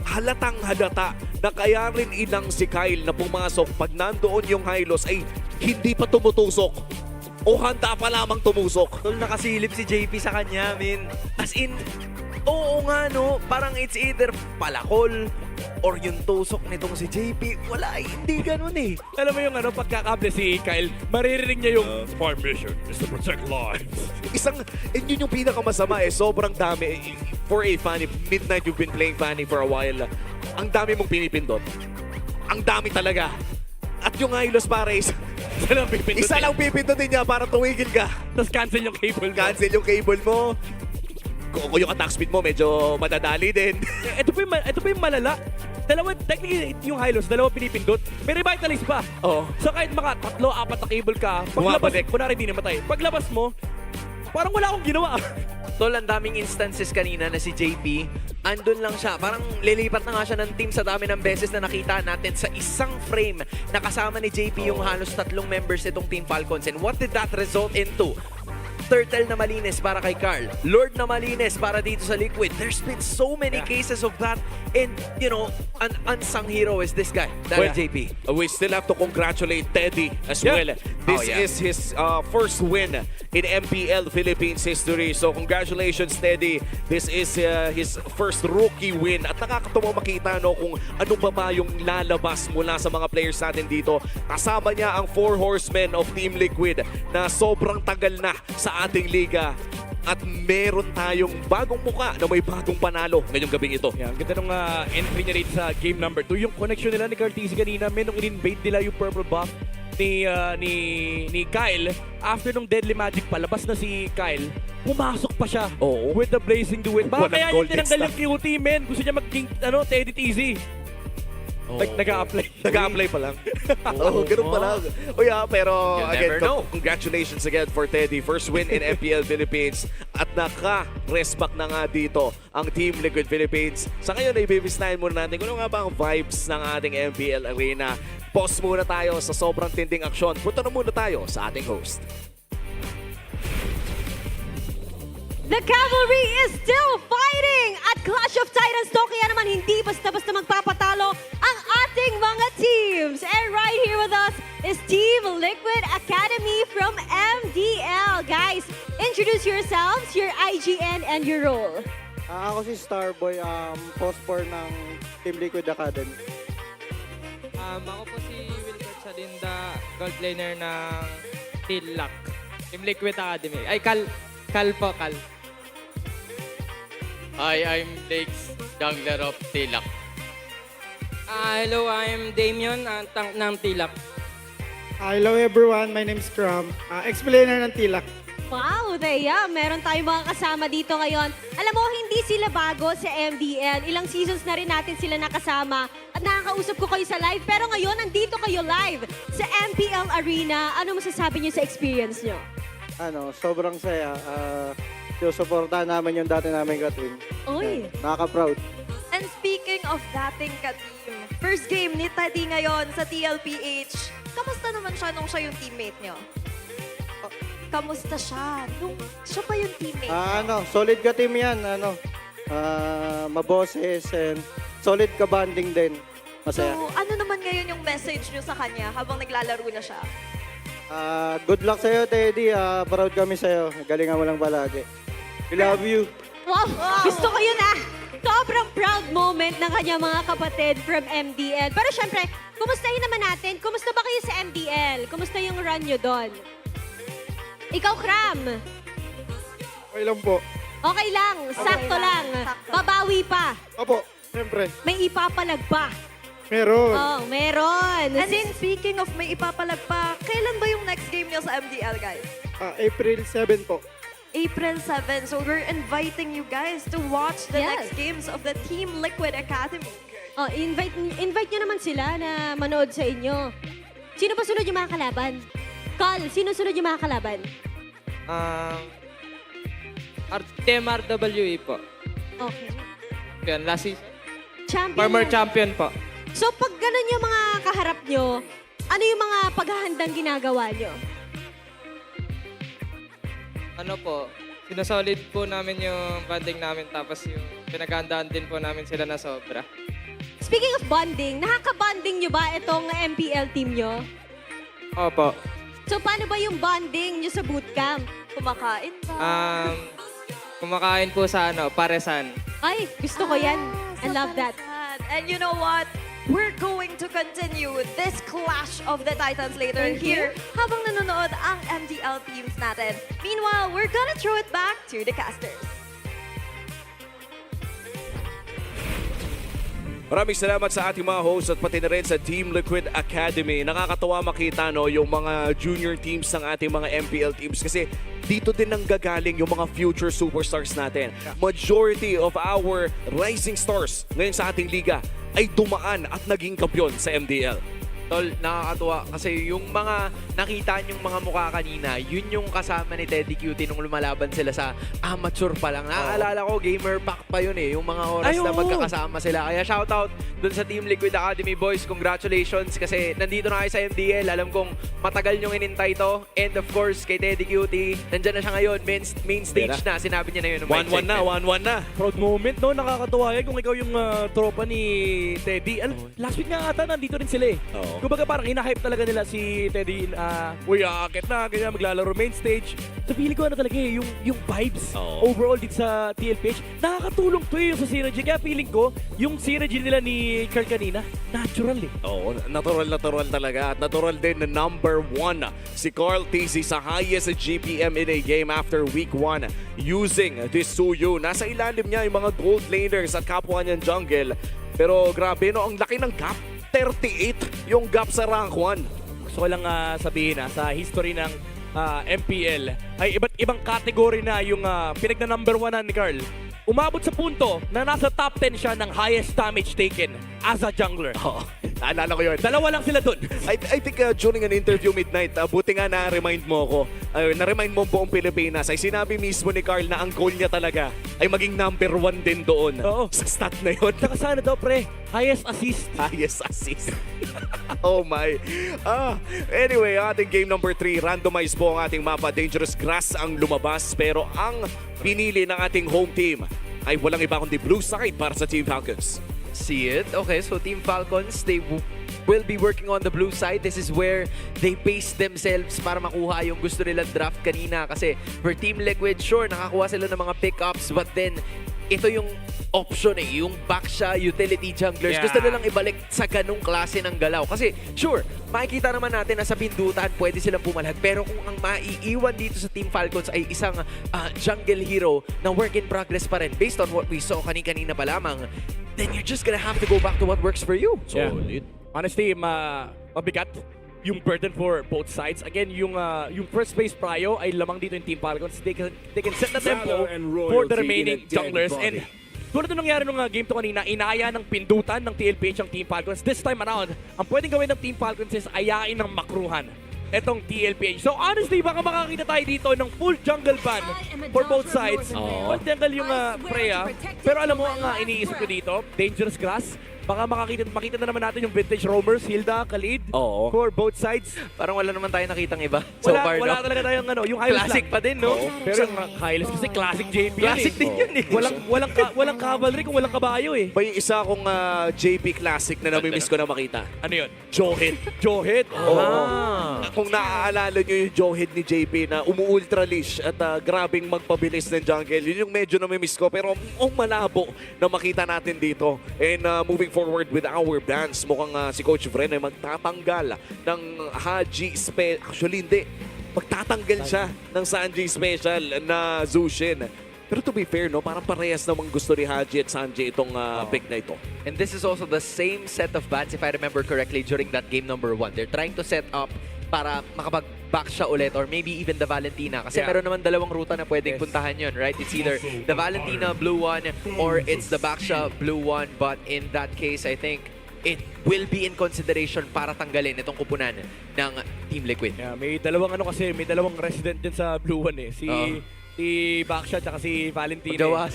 Halatang halata na kaya rin ilang si Kyle na pumasok pag nandoon yung Hylos ay hindi pa tumutusok. o handa pa lamang tumusok? Tol, nakasilip si JP sa kanya, min. As in, oo nga, no? Parang it's either palakol or yung tusok nitong si JP. Wala, hindi ganun eh. Alam mo yung pagkakable si Kyle, maririnig niya yung "My mission is to protect lives." Yun yung pinakamasama sobrang dami. For a Fanny, Midnight, you've been playing Fanny for a while. Ang dami mong pinipindot. Ang dami talaga. At yung Hylos Pares, isa lang pipindutin niya para tumigil ka. Tapos cancel yung cable mo. Cancel yung cable mo. Kung yung attack speed mo, medyo madadali din. Ito pa yung malala. Technically, yung Hylos, dalawa pinipindot. May revitalize pa. Oo. So kahit maka 3-4 na cable ka, paglabas, Bumabalik. kunwari di namatay. Paglabas mo, parang wala akong ginawa. Tol, ang daming instances kanina na si JP, andun lang siya. Parang lilipat na nga siya ng team sa dami ng beses na nakita natin sa isang frame na kasama ni JP yung halos 3 members itong Team Falcons. And what did that result into? Turtle na malinis para kay Carl. Lord na malinis para dito sa Liquid. There's been so many cases of that. And, you know, an unsung hero is this guy, dahil JP. We still have to congratulate Teddy as Yeah. well. This is his first win in MPL Philippines history. So congratulations, Teddy. This is his first rookie win. At nakakatuwa makita kung ano ba yung lalabas mula sa mga players natin dito. Kasama niya ang 4 horsemen of Team Liquid na sobrang tagal na sa ating liga. At meron tayong bagong muka na may bagong panalo ngayong gabing ito. Yeah, ang ganda nung entry niya rito sa game number 2. Yung connection nila ni Carl TC kanina, nung in-invade nila yung purple buff ni Kyle, after nung Deadly Magic palabas na si Kyle, pumasok pa siya with the Blazing Duet. Baka Walang kaya golden niya tinanggal staff. yung QT, men. Gusto niya maging Teddy TZ. Like, nag-a-apply. Nag-a-apply pa lang. Oo, ganun pa lang. Pero You again, never know. congratulations again for Teddy. First win in MPL Philippines. At naka-rest back na nga dito ang Team Liquid Philippines. Sa ngayon ay bibisnahin muna natin kung ano nga ba ang vibes ng ating MPL Arena. Pause muna tayo sa sobrang tinding aksyon. Punta na muna tayo sa ating host. The cavalry is still fighting at Clash of Titans to, kaya naman hindi basta-basta magpapatalo ang ating mga teams. And right here with us is Team Liquid Academy from MDL. Guys, introduce yourselves, your IGN, and your role. Ako si Starboy, post 4 ng Team Liquid Academy. Ako po si Wilbert Salinda, gold laner ng Tilak. Team Liquid Academy. Ay, Kal po, Kal. Hi, I'm Lex, jungler of Tilak. Hello, I'm Damien, tank ng Tilak. Hello everyone, my name is Crum, explainer ng Tilak. Wow, Thea, meron tayong mga kasama dito ngayon. Alam mo, hindi sila bago sa MDL. Ilang seasons na rin natin sila nakasama at nakakausap ko kayo sa live. Pero ngayon, nandito kayo live sa MPL Arena. Ano masasabi niyo sa experience niyo? Sobrang saya. Susuportahan namin yung dati namin ka-team. Uy! Nakaka-proud. And speaking of dating ka-team, first game ni Teddy ngayon sa TLPH. Kamusta naman siya nung siya yung teammate niyo? Kamusta siya nung siya pa yung teammate niyo? Solid ka-team yan. Maboses and solid ka-banding din. So, Masaya. ano naman ngayon yung message niyo sa kanya habang naglalaro na siya? Good luck sa'yo, Teddy. Proud kami sa'yo. Galingan mo lang palagi. We love you. Wow! Gusto ko yun Sobrang proud moment ng kanyang mga kapatid from MDL. Pero syempre, kumustahin naman natin. Kumusta ba kayo sa MDL? Kumusta yung run nyo doon? Ikaw, Kram. Okay lang po. Okay lang. Sakto lang. Sakto. Babawi pa. Opo, siyempre. May ipapalag pa. Meron. Oh, meron. And then, speaking of may ipapalag pa, kailan ba yung next game niyo sa MDL, guys? April 7 po. April 7. So we're inviting you guys to watch the Yes. next games of the Team Liquid Academy. Oh, invite nyo naman sila na manood sa inyo. Sino ba sunod yung mga kalaban? Carl, sino sunod yung mga kalaban? Team RWE po. Okay. Yan, last season. Champion Former yan. champion po. So pag ganun yung mga kaharap nyo, ano yung mga paghahandang ginagawa nyo? Ano po, sinasolid po namin yung banding namin tapos yung pinaghandaan din po namin sila na sobra. Speaking of bonding, nakaka-bonding nyo ba itong MPL team nyo? Opo. So, paano ba yung bonding nyo sa bootcamp? Kumakain ba? Kumakain po sa paresan. Ay, gusto ko yan. I love that. And you know what? We're going to continue this clash of the titans later here habang nanonood ang MDL teams natin. Meanwhile, we're gonna throw it back to the casters. Maraming salamat sa ating mga hosts at pati na rin sa Team Liquid Academy. Nakakatawa makita yung mga junior teams ng ating mga MPL teams kasi dito din nang gagaling yung mga future superstars natin. Majority of our rising stars ngayon sa ating liga ay dumaan at naging kampiyon sa MDL. Tol, nakakatuwa kasi yung mga nakita niyong mga mukha kanina, yun yung kasama ni Teddy Cutie nung lumalaban sila sa amateur pa lang. Naaalala ko, gamer pack pa yun yung mga oras na magkakasama sila. Kaya shoutout dun sa Team Liquid Academy boys, congratulations kasi nandito na kayo sa MDL. Alam kong matagal niyong inintay to. And of course, kay Teddy Cutie, nandyan na siya ngayon, main stage na. Sinabi niya na yun. 1-1 na. Proud moment, no? Nakakatawa yan kung ikaw yung tropa ni Teddy. Last week nga ata, nandito rin sila Kumbaga parang hina-hype talaga nila si Teddy. Uy, aakit na, ganyan, maglalaro main stage. So feeling ko talaga yung vibes overall dito sa TLPH. Nakakatulong to yung sa synergy. Kaya feeling ko, yung synergy nila ni Carl kanina, natural Natural talaga. At natural din na number 1 si Carl TC sa highest GPM in a game after week 1 using this Suyu. Nasa ilalim niya yung mga gold laners at kapwa niyang jungle. Pero grabe ang laki ng gap. 38 yung gap sa rank 1. Gusto ko lang sabihin sa history ng MPL ay iba't ibang category na yung pinagna-number 1 ni Carl. Umabot sa punto na nasa top 10 siya ng highest damage taken as a jungler. Naalala ko yun. Dalawa lang sila dun. I think during an interview midnight, buti nga na-remind mo ako, na-remind mo buong Pilipinas, ay sinabi mismo ni Carl na ang goal niya talaga ay maging number 1 din doon. Sa stat na yun. Saka sana daw pre, highest assist. Highest assist. Oh my. Anyway, ating game number 3, randomize po ang ating mapa. Dangerous Grass ang lumabas, pero ang pinili ng ating home team ay walang iba kundi blue side para sa Team Falcons. See it? Okay, so Team Falcons, they will be working on the blue side. This is where they pace themselves para makuha yung gusto nilang draft kanina. Kasi for Team Liquid, sure, nakakuha sila ng mga pickups, but then ito yung option yung Baksha utility junglers. Gusto nilang ibalik sa ganung klase ng galaw. Kasi sure, makikita naman natin na sa pindutan pwede silang pumalhag. Pero kung ang maiiwan dito sa Team Falcons ay isang jungle hero na work in progress pa rin based on what we saw kanina pa lamang, then you're just gonna have to go back to what works for you. Solid. Honestly, mabigat yung burden for both sides. Again, yung first base prio ay lamang dito yung Team Falcons. They can set the tempo for the remaining junglers. And tulad na nangyari nung game to kanina, inaya ng pindutan ng TLPH ang Team Falcons. This time around, ang pwedeng gawin ng Team Falcons is ayain ng makruhan etong TLPH. So honestly, baka makakita tayo dito ng full jungle ban for both sides. Tanggal yung Freya. Pero alam mo, ang iniisip ko dito, Dangerous Grass, baka makita na naman natin yung vintage roamers, Hilda, Khalid, for both sides. Parang wala naman tayo nakitang iba so far, wala talaga tayong yung Hylos classic lang. Pa din, no? Pero yung Hylos kasi classic JP Classic din yun Walang cavalry kung walang kabayo Pa yung isa akong JP classic na namimiss ko na makita. Ano yun? Johid. Johid? Kung naaalala nyo yung Johid ni JP na umu-ultra leash at grabing magpabilis ng jungle, yun yung medyo namimiss ko. Pero ang malabo na makita natin dito. And moving forward with our bans, mukhang si Coach Vren ay magtatanggal ng Haji Special. Actually, hindi. Magtatanggal siya ng Sanji Special na Zushin. Pero to be fair, no, parang parehas namang gusto ni Haji at Sanji itong pick na ito. And this is also the same set of bans, if I remember correctly, during that game number 1. They're trying to set up para makapag-back siya ulit or maybe even the Valentina. Kasi meron naman dalawang ruta na pwedeng puntahan yun, right? It's either the Valentina blue one or it's the Baksha blue one. But in that case, I think it will be in consideration para tanggalin itong kupunan ng Team Liquid. Yeah, may dalawang resident din sa blue one si Baksha at si Valentina. Magjawa.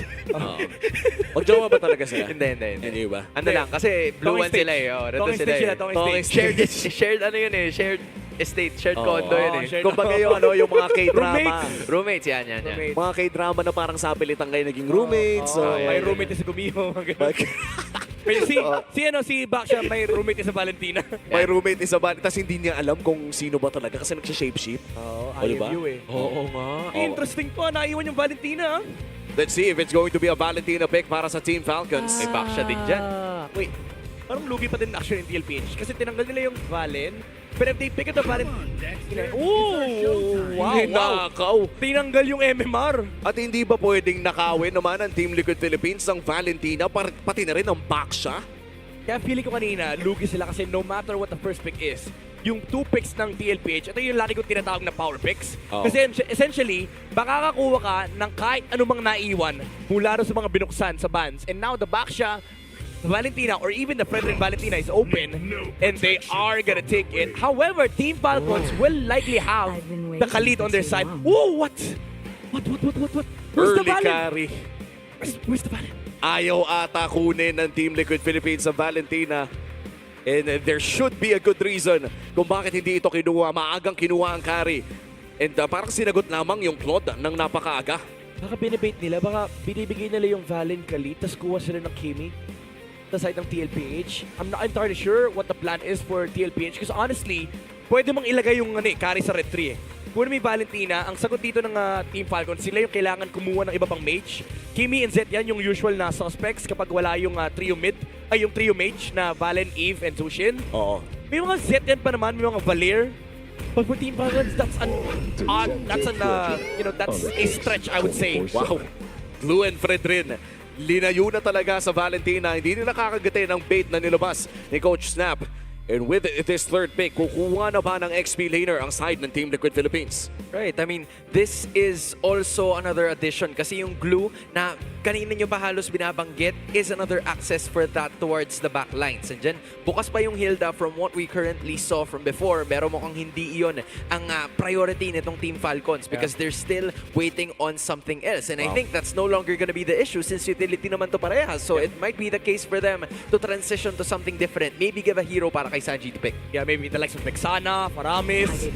Magjawa ba talaga sila? Hindi. Hindi ba? Ano lang, kasi blue one sila Talking stage sila. Shared ano yun shared estate, shared condo yun Kumbaga yung mga K-drama. Roommates, yan. Mga K-drama na parang sapilitan kayo naging roommates. May roommate sa Gumiho. Pero si Baksha may roommate sa Valentina. May roommate isa ba? Tapos hindi niya alam kung sino ba talaga kasi nagsha-shapeshift. Oo, diba? IMU eh. Oo nga. Interesting po, naiwan yung Valentina. Let's see if it's going to be a Valentina pick para sa Team Falcons. May Baksha din dyan. Wait, parang lugi pa din actually yung TLPH kasi tinanggal nila yung Valen. But if they pick up the Valentina, wow. Ninakaw. Tinanggal yung MMR. At hindi ba pwedeng nakawin naman ang Team Liquid Philippines ng Valentina, pati na rin ang Baksha? Kaya feeling ko kanina, lugi sila kasi no matter what the first pick is, yung 2 picks ng TLPH, ito yung lagi ko tinatawag na power picks. Oo. Kasi essentially, makakakuha ka ng kahit anumang naiwan mula rin sa mga binuksan sa bans. And now the Baksha, Valentina, or even the Frederick Valentina is open, and they are gonna take it. However, Team Falcons will likely have the Khalid on their side. Whoa, what? What? Where's the Early Valen? carry. Where's the Valen? Ayaw ata kunin ng Team Liquid Philippines sa Valentina. And there should be a good reason kung bakit hindi ito kinuha. Maagang kinuha ang carry. And parang sinagot lamang yung Claude ng napakaaga. Baka binibait nila, baka binibigay nila yung Valen Khalid, tapos kuha sila ng Kimi sa side ng TLPH. I'm not entirely sure what the plan is for TLPH because honestly, pwede mong ilagay yung carry sa red 3 eh. Kung may Valentina, ang sagot dito ng Team Falcons, sila yung kailangan kumuha ng iba pang mage. Kimi and Zed yan yung usual na suspects kapag wala yung trio mid, ay yung trio mage na Valen, Eve, and Zushin. Oo. May mga Zed yan pa naman, may mga Valir. But for Team Falcons, that's a stretch, I would say. Wow. Blue and Fred rin. Linayo na talaga sa Valentina. Hindi nila kakagatin ang bait na nilabas ni Coach Snap. And with this third pick, kukuha na ba ng XP laner ang side ng Team Liquid Philippines? Right, I mean, this is also another addition kasi yung glue na kanina nyo pa halos binabanggit is another access for that towards the back lines. And dyan, bukas pa yung Hilda from what we currently saw from before. Pero mukhang hindi iyon ang priority nitong Team Falcons because they're still waiting on something else. And I think that's no longer gonna be the issue since utility naman to parehas. So it might be the case for them to transition to something different. Maybe give a hero para kay Sanji to pick. Yeah, maybe the likes of Vexana, Paramis.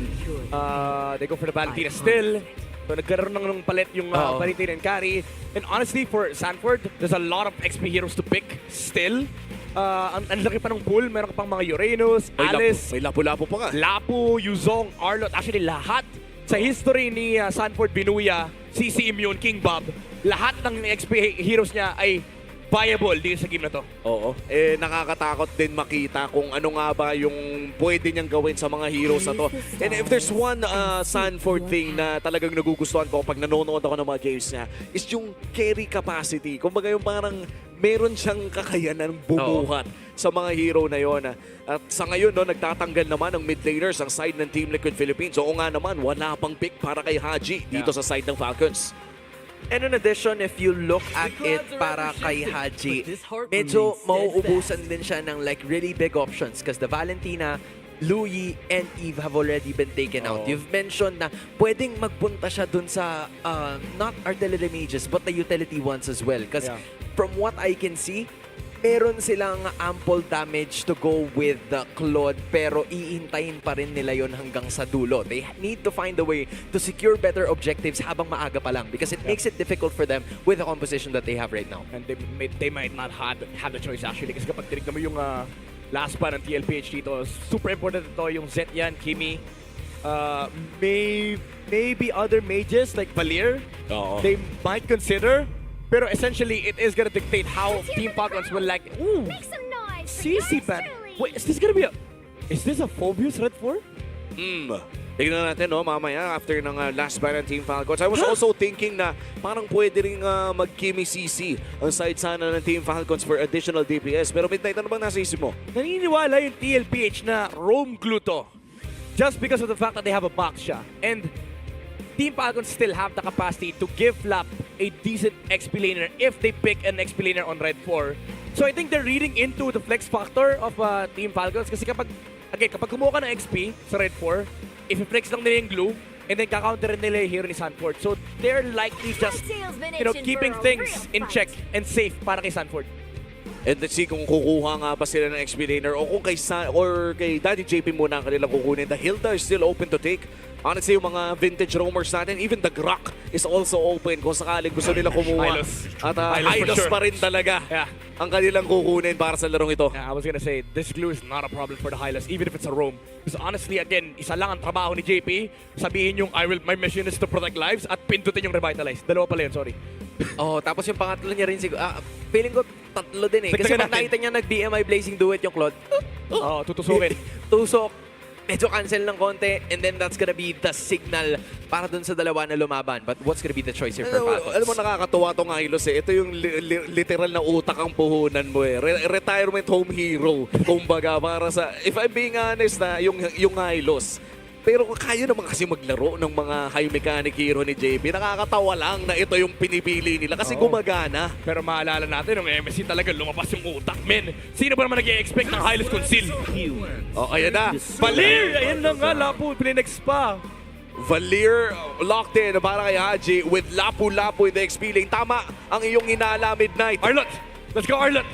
They go for the Valentina still. So nagkaroon ng palit yung Valentina and carry. And honestly, for Sanford, there's a lot of XP heroes to pick still. Ang laki pa ng pool. Meron ka pang mga Uranus, Alice, May lapu-lapu pa nga. Lapu, Yuzong, Arlot. Actually, lahat sa history ni Sanford Binuya, CC Immune, King Bob, lahat ng XP heroes niya ay viable dito sa game na to. Oo. Nakakatakot din makita kung ano nga ba yung pwede niyang gawin sa mga heroes na to. And if there's one Sanford thing na talagang nagugustuhan ko pag nanonood ako ng mga games niya, is yung carry capacity. Kumbaga yung parang meron siyang kakayanan bumuhat sa mga hero na yon. At sa ngayon, nagtatanggal naman ng mid laners ang side ng Team Liquid Philippines. Oo nga naman, wala pang pick para kay Haji dito sa side ng Falcons. And in addition, if you look at it para kay Haji, medyo mauubusan din siya ng like really big options because the Valentina, Louie, and Eve have already been taken out. You've mentioned na pwedeng magpunta siya dun sa not artillery mages but the utility ones as well. Because from what I can see, meron silang ample damage to go with the Claude pero iintayin pa rin nila yon hanggang sa dulo. They need to find a way to secure better objectives habang maaga pa lang because it makes it difficult for them with the composition that they have right now. And they might not have the choice actually kasi kapag tinignan mo yung last pa ng TLPH dito, super important ito yung Zet yan, Kimi. Maybe other mages like Valir, they might consider. Pero essentially, it is gonna dictate how Team Falcons will like. Ooh, CC ban. Wait, is this a Phobius Red 4? Tignan natin mamaya after ng last ban ng Team Falcons. I was also thinking na parang pwede rin mag-Kimi CC ang side sana ng Team Falcons for additional DPS. Pero Midnight, ano bang nasa isip mo? Naniniwala yung TLPH na roam glue to. Just because of the fact that they have a box siya. And Team Falcons still have the capacity to give Flap a decent XP laner if they pick an XP laner on Red 4. So I think they're reading into the flex factor of Team Falcons kasi kapag kumuha ka ng XP sa Red 4, if-flex lang nila yung glue, and then kaka-counter nila yung hero ni Sanford. So they're likely just keeping things in check and safe para kay Sanford. And let's see kung kukuha nga ba sila ng explainer o kung kay Daddy JP muna ang kanilang kukunin. The Hilda is still open to take. Honestly, yung mga vintage roamers natin, even the Grok is also open kung sakaling gusto nila kumuha. Hylos. At Hylos for Hylos sure. pa rin talaga Yeah. ang kanilang kukunin para sa larong ito. Yeah, I was gonna say, this glue is not a problem for the Hylos, even if it's a roam. Because honestly, again, isa lang ang trabaho ni JP. Sabihin yung, my mission is to protect lives at pindutin yung revitalize. Dalawa pala yun, sorry. Oh, tapos yung pangatlo niya rin siguro. Feeling ko tatlo din eh. Kasi Dagdagan pag nakita niya nag-BMI Blazing Duet yung Claude, Oo, tutusukin. tusok, medyo cancel ng konti, and then that's gonna be the signal para dun sa dalawa na lumaban. But what's gonna be the choice here for Falcons? Alam mo, nakakatuwa tong Hylos eh. Ito yung literal na utak ang puhunan mo eh. Retirement home hero. Kumbaga, para sa, if I'm being honest na, yung Hylos. Pero kaya naman kasi maglaro ng mga high mechanic hero ni JP. Nakakatawa lang na ito yung pinipili nila kasi gumagana. Pero maalala natin, nung MSC talaga lumabas yung utak, men. Sino ba naman nag-i-expect ng Hylos Conceal? Oh, ayan na. Valir! Ayan na nga, Lapu. Pilinex pa. Valir locked in para kay Haji with Lapu-Lapu in the XP lane. Tama ang iyong hinala, Midnight. Arlot! Let's go, Arlot!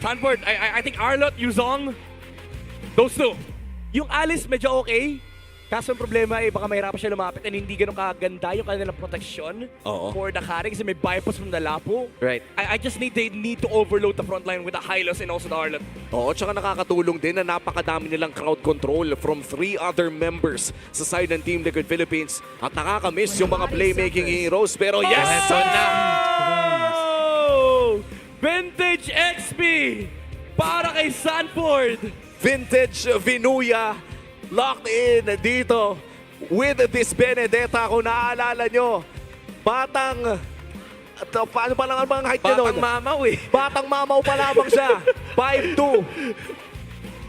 Sanford, I think Arlot, Yuzong, those two. Yung Alice medyo okay. Kaso ang problema ay baka mahirapan siya lumapit and hindi ganun kaganda yung kanilang protection for the carry kasi may bypass from the Lapu. Right. I just they need to overload the front line with the Hylos and also the Arlot. Oo, tsaka nakakatulong din na napakadami nilang crowd control from 3 other members sa side ng Team Liquid Philippines. At nakakamiss yung mga playmaking heroes. Pero yes! Ito na! Vintage XP para kay Sanford. Vintage Vinuya locked in dito with this Benedetta. Kung naaalala nyo, batang... Paano pa lang ang mga height niya doon? Batang mamaw eh. Batang mamaw pa lamang siya. 5'2".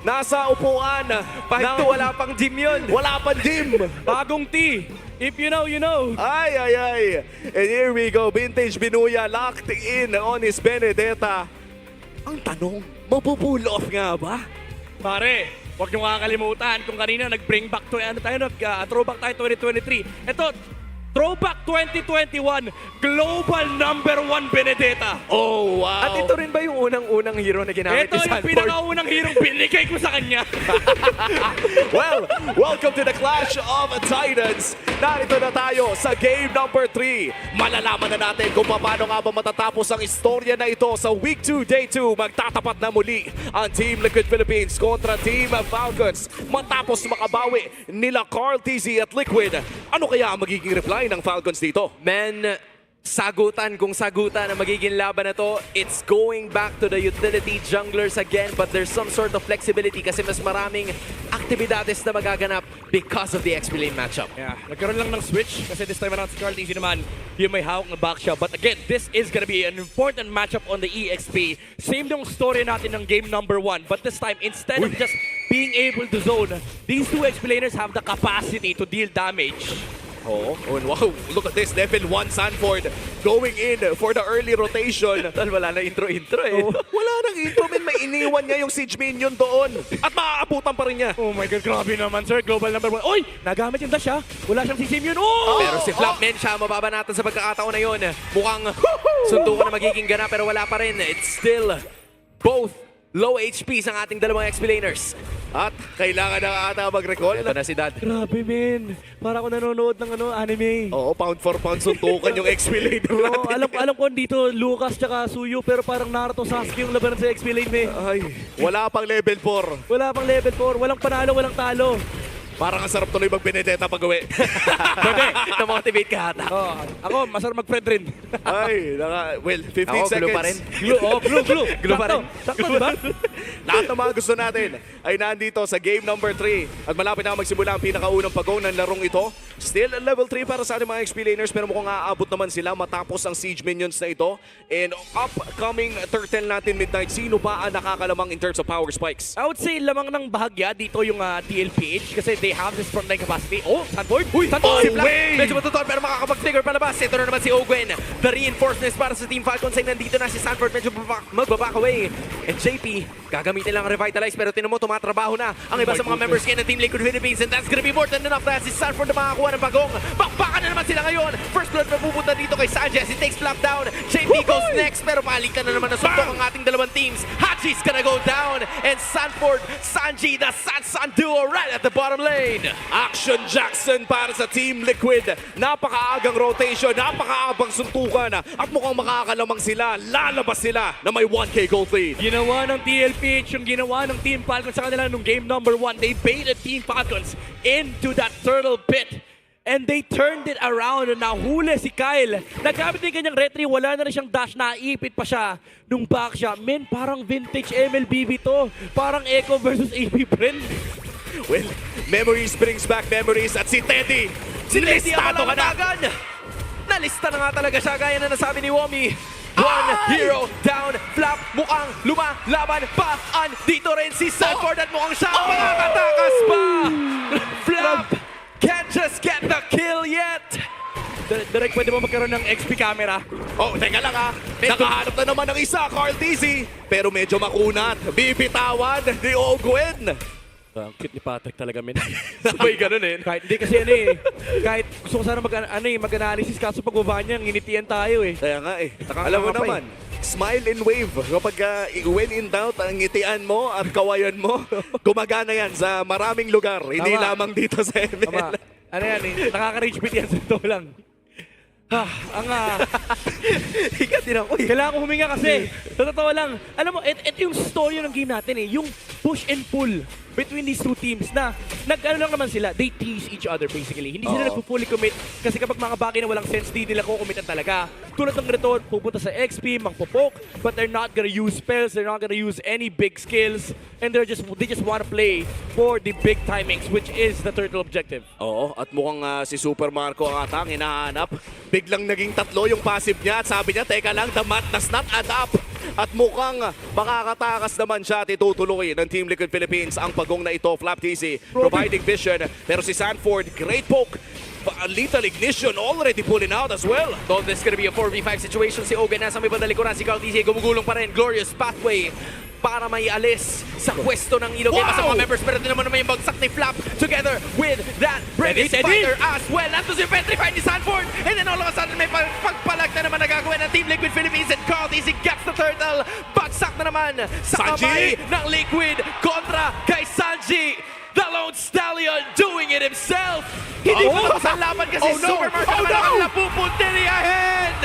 Nasa upuan. 5'2", wala pang gym yun. Wala pang gym. Bagong T. If you know, you know. Ay, ay, ay. And here we go. Vintage Binuya locked in on his Benedetta. Ang tanong, mapupull off nga ba? Pare, huwag niyo kakalimutan kung kanina nag-bring back to throwback tayo 2023. Ito, throwback 2021, global #1 Benedetta. Oh, wow. At ito rin ba yung unang-unang hero na ginamit Ito ni yung Sanford? pinakaunang hirong binigay ko sa kanya. Well, welcome to the Clash of Titans. Narito na tayo sa game number 3. Malalaman na natin kung paano nga ba matatapos ang istorya na ito sa Week 2, Day 2. Magtatapat na muli ang Team Liquid Philippines kontra Team Falcons. Matapos makabawi nila Carl TZ at Liquid. Ano kaya ang magiging reply ng Falcons dito? Men, sagutan kung sagutan ang magiging laban na to. It's going back to the utility junglers again, but there's some sort of flexibility kasi mas maraming aktibidades na magaganap because of the XP lane matchup. Yeah, nagkaroon lang ng switch kasi this time around si Carl TZ naman, yung may hawak na back siya. But again, this is gonna be an important matchup on the EXP. Same yung story natin ng game number 1, but this time, instead of just being able to zone, these two explainers have the capacity to deal damage. Oh, and wow, look at this. Level 1 Sanford going in for the early rotation. Tal, wala na intro-intro eh. Wala nang intro, man. May iniwan niya yung siege minion doon. At maaabutan pa rin niya. Oh my God, grabe naman sir, global #1. Oy, nagamit yung dash ha. Wala siyang CC yun. Oh! Pero si Flapman siya, mababanatan sa pagkakataon na yun. Mukhang suntukan na magiging gana pero wala pa rin. It's still both low HPs ang ating dalawang explainers. At kailangan na ata mag-recall. Ito na si Dad. Grabe men, para ako nanonood ng anime. Oo, pound for pound suntukan yung XP lane natin. Alam ko dito Lucas tsaka Suyo pero parang Naruto Sasuke yung labanan sa XP lane me. Ay, wala pang level 4. Wala pang level 4, walang panalo, walang talo. Parang ang sarap tuloy mag-Benedetta pag-uwi. Pwede, na-motivate ka ata. Oh, ako masarap mag-friend rin. Ay, well, 15 Ako, seconds. glue pa rin. Glue. Glue pa rin. Sakto, di ba? Lahat ng mga gusto natin ay nandito sa game number 3. At malapit na magsimula ang pinakaunang pag-go ng larong ito. Still level 3 para sa ating mga XP laners pero mukhang aabot naman sila matapos ang siege minions na ito. And upcoming turtle natin Midnight, sino pa ang nakakalamang in terms of power spikes? I would say lamang ng bahagya dito yung TLPH kasi they have this frontline capacity. Oh, Sanford! Sanford! Si Black, way! medyo matutol pero makakapag-flicker palabas. Ito na naman si Ogwen. The reinforcements para sa Team Falcons ay nandito na si Sanford. Medyo magbaback away. And JP, gagamitin lang ang Revitalize pero tinan mo, tumatrabaho na ang iba sa mga members kaya ng Team Liquid Philippines. And that's gonna be more than enough dahil si Sanford na makakuha ng bagong. Bakbakan na naman sila ngayon. First blood mapupunta dito kay Sanchez. He takes Flap down. JP goes next pero palitan na naman na suntok ang ating dalawang teams. Hachi's gonna go down. And Sanford, Sanji, the Sansan duo right at the bottom lane. Action Jackson para sa Team Liquid. Napakaagang rotation, napakaabang suntukan at mukhang makakalamang sila. Lalabas sila na may 1K gold lead. Ginawa ng TLPH yung ginawa ng Team Falcons sa kanila nung game number 1. They baited Team Falcons into that turtle pit. And they turned it around. Nahuli si Kyle. Nagamit din kanyang retry. Wala na siyang dash. Naipit pa siya. Nung back siya. Men, parang vintage MLBB to. Parang Echo versus AB Bren. Well, memories brings back memories at si Teddy. Si Teddy ang Listado ka na. malawatagan. Nalista na nga talaga siya gaya na nasabi ni Womi. One hero down, Flap mukhang lumalaban pa. Dito rin si Sanford at mukhang siya ang makakatakas pa. Flap can't just get the kill yet. Direk, pwede mo magkaroon ng XP camera? Oh, teka lang ha. Nakahanap na naman ng isa, Carl Dizzy. Pero medyo makunat. Bibitawan ni Ogwen. Ang cute ni Patrick talaga, men. Sabay ganun eh. Kahit hindi kasi kahit gusto ko sana mag-analysis kaso pagbaba niya, nginitian tayo eh. Kaya nga eh. Alam mo naman, smile and wave. Kapag when in doubt, ang ngitian mo at kawayan mo, gumagana yan sa maraming lugar. Hindi lamang dito sa ML. Tama. Ano yan eh, nakaka-rage bit yan sa ito lang. Higa din ako eh. Kailangan ko huminga kasi. Sa totoo lang, alam mo, ito yung story ng game natin eh. Yung push and pull between these two teams na nag-ano lang naman sila, they tease each other basically. Hindi sila nagpo-fully commit kasi kapag mga bagay na walang sense, di nila kukommitan talaga. Tulad ng ganito, pupunta sa XP, mangpopok, but they're not gonna use spells, they're not gonna use any big skills, and they just want to play for the big timings, which is the turtle objective. Oo, at mukhang si Super Marco ang atang hinahanap. Biglang naging tatlo yung passive niya at sabi niya, teka lang, the math does not add up. At mukhang makakatakas naman siya at itutuloy ng Team Liquid Philippines ang pagong na ito. Flap TC providing vision. Pero si Sanford, great poke. Lethal ignition already pulling out as well. So this is gonna be a 4v5 situation. Si Ogen nasa may bandalikuran. Si Carl TC gumugulong pa rin. Glorious pathway para may alis sa pwesto ng Ilog. Wow! Sa mga members, pero din naman yung bagsak ni Flap together with that British fighter as well. Nato si petrified ni Sanford. And then all of a sudden may pagpalag na naman nagagawin ng Team Liquid Philippines and Carl TC gets the turtle. Bagsak na naman sa kamay ng Liquid kontra kay Sanji. The Lone Stallion doing it himself. Hindi ko lang sa laban kasi Supermarket naman ang napupuntiriyahin.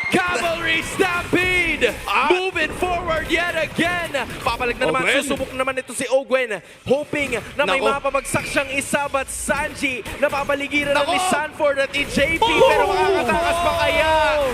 Cavalry Stampede! Moving forward yet again! Papalag na naman, susubok naman ito si Ogwen. Hoping na may mapabagsak siyang isa, but Sanji napapaligiran na ni Sanford at ni JP. Pero makakatakas pa kaya?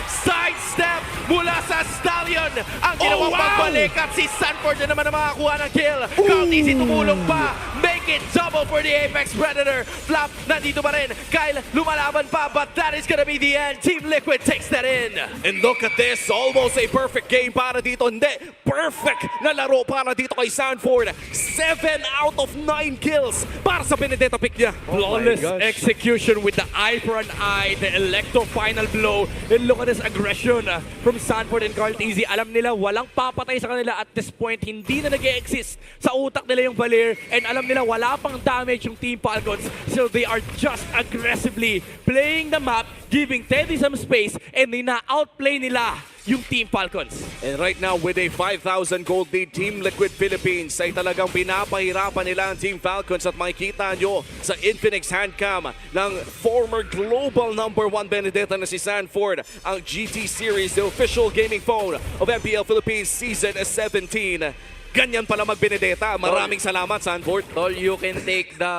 Sidestep mula sa Stallion! Ang ginawang pagbalik at si Sanford na naman ang makakuha ng kill. Countys tumulong pa. Make it double for the Apex Predator. Flap, nandito pa rin. Kyle, lumalaban pa, but that is gonna be the end. Team Liquid takes that in. And look at this, almost a perfect game para dito. Hindi, perfect na laro para dito kay Sanford. 7 out of 9 kills para sa Benedetta pick niya. Flawless execution with the eye for an eye, the Electro final blow. And look at this aggression from Sanford and Carl TZ. Alam nila walang papatay sa kanila at this point. Hindi na nag-e-exist sa utak nila yung Valir. And alam nila wala pang damage yung Team Falcons. So they are just aggressively playing the map, giving Teddy some space, and na-outplay nila yung Team Falcons. And right now, with a 5,000 gold lead, Team Liquid Philippines ay talagang pinapahirapan nila ang Team Falcons at makikita nyo sa Infinix handcam ng former global #1 Benedetta na si Sanford, ang GT Series, the official gaming phone of MPL Philippines Season 17. Ganyan pala mag-Benedetta. Maraming salamat, Sanford. Tol, you can take the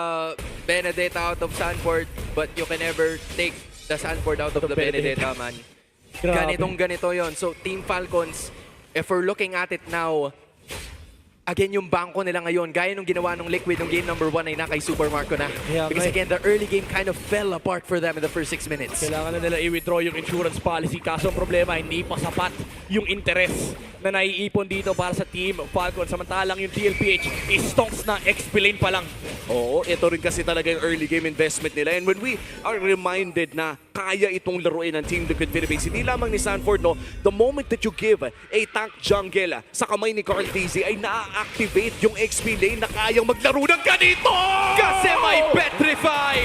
Benedetta out of Sanford, but you can never take the Sanford out of the Benedetta, man. Ganito yon. So, Team Falcons, if we're looking at it now, again, yung bangko nila ngayon, gaya nung ginawa nung Liquid nung game number 1 ay na kay Super Marco na. Because again, the early game kind of fell apart for them in the first 6 minutes. Kailangan na nila i-withdraw yung insurance policy. Kaso ang problema, hindi pa sapat yung interest na naiipon dito para sa Team Falcon. Samantalang yung TLPH is stonks na XP lane pa lang. Oo, ito rin kasi talaga yung early game investment nila. And when we are reminded na kaya itong laruin ng Team Liquid Philippines, hindi lamang ni Sanford, no, the moment that you give a tank jungle sa kamay ni Carl Tizzy ay na-activate yung XP lane na kayang maglaro ng ganito! Kasi may Petrify!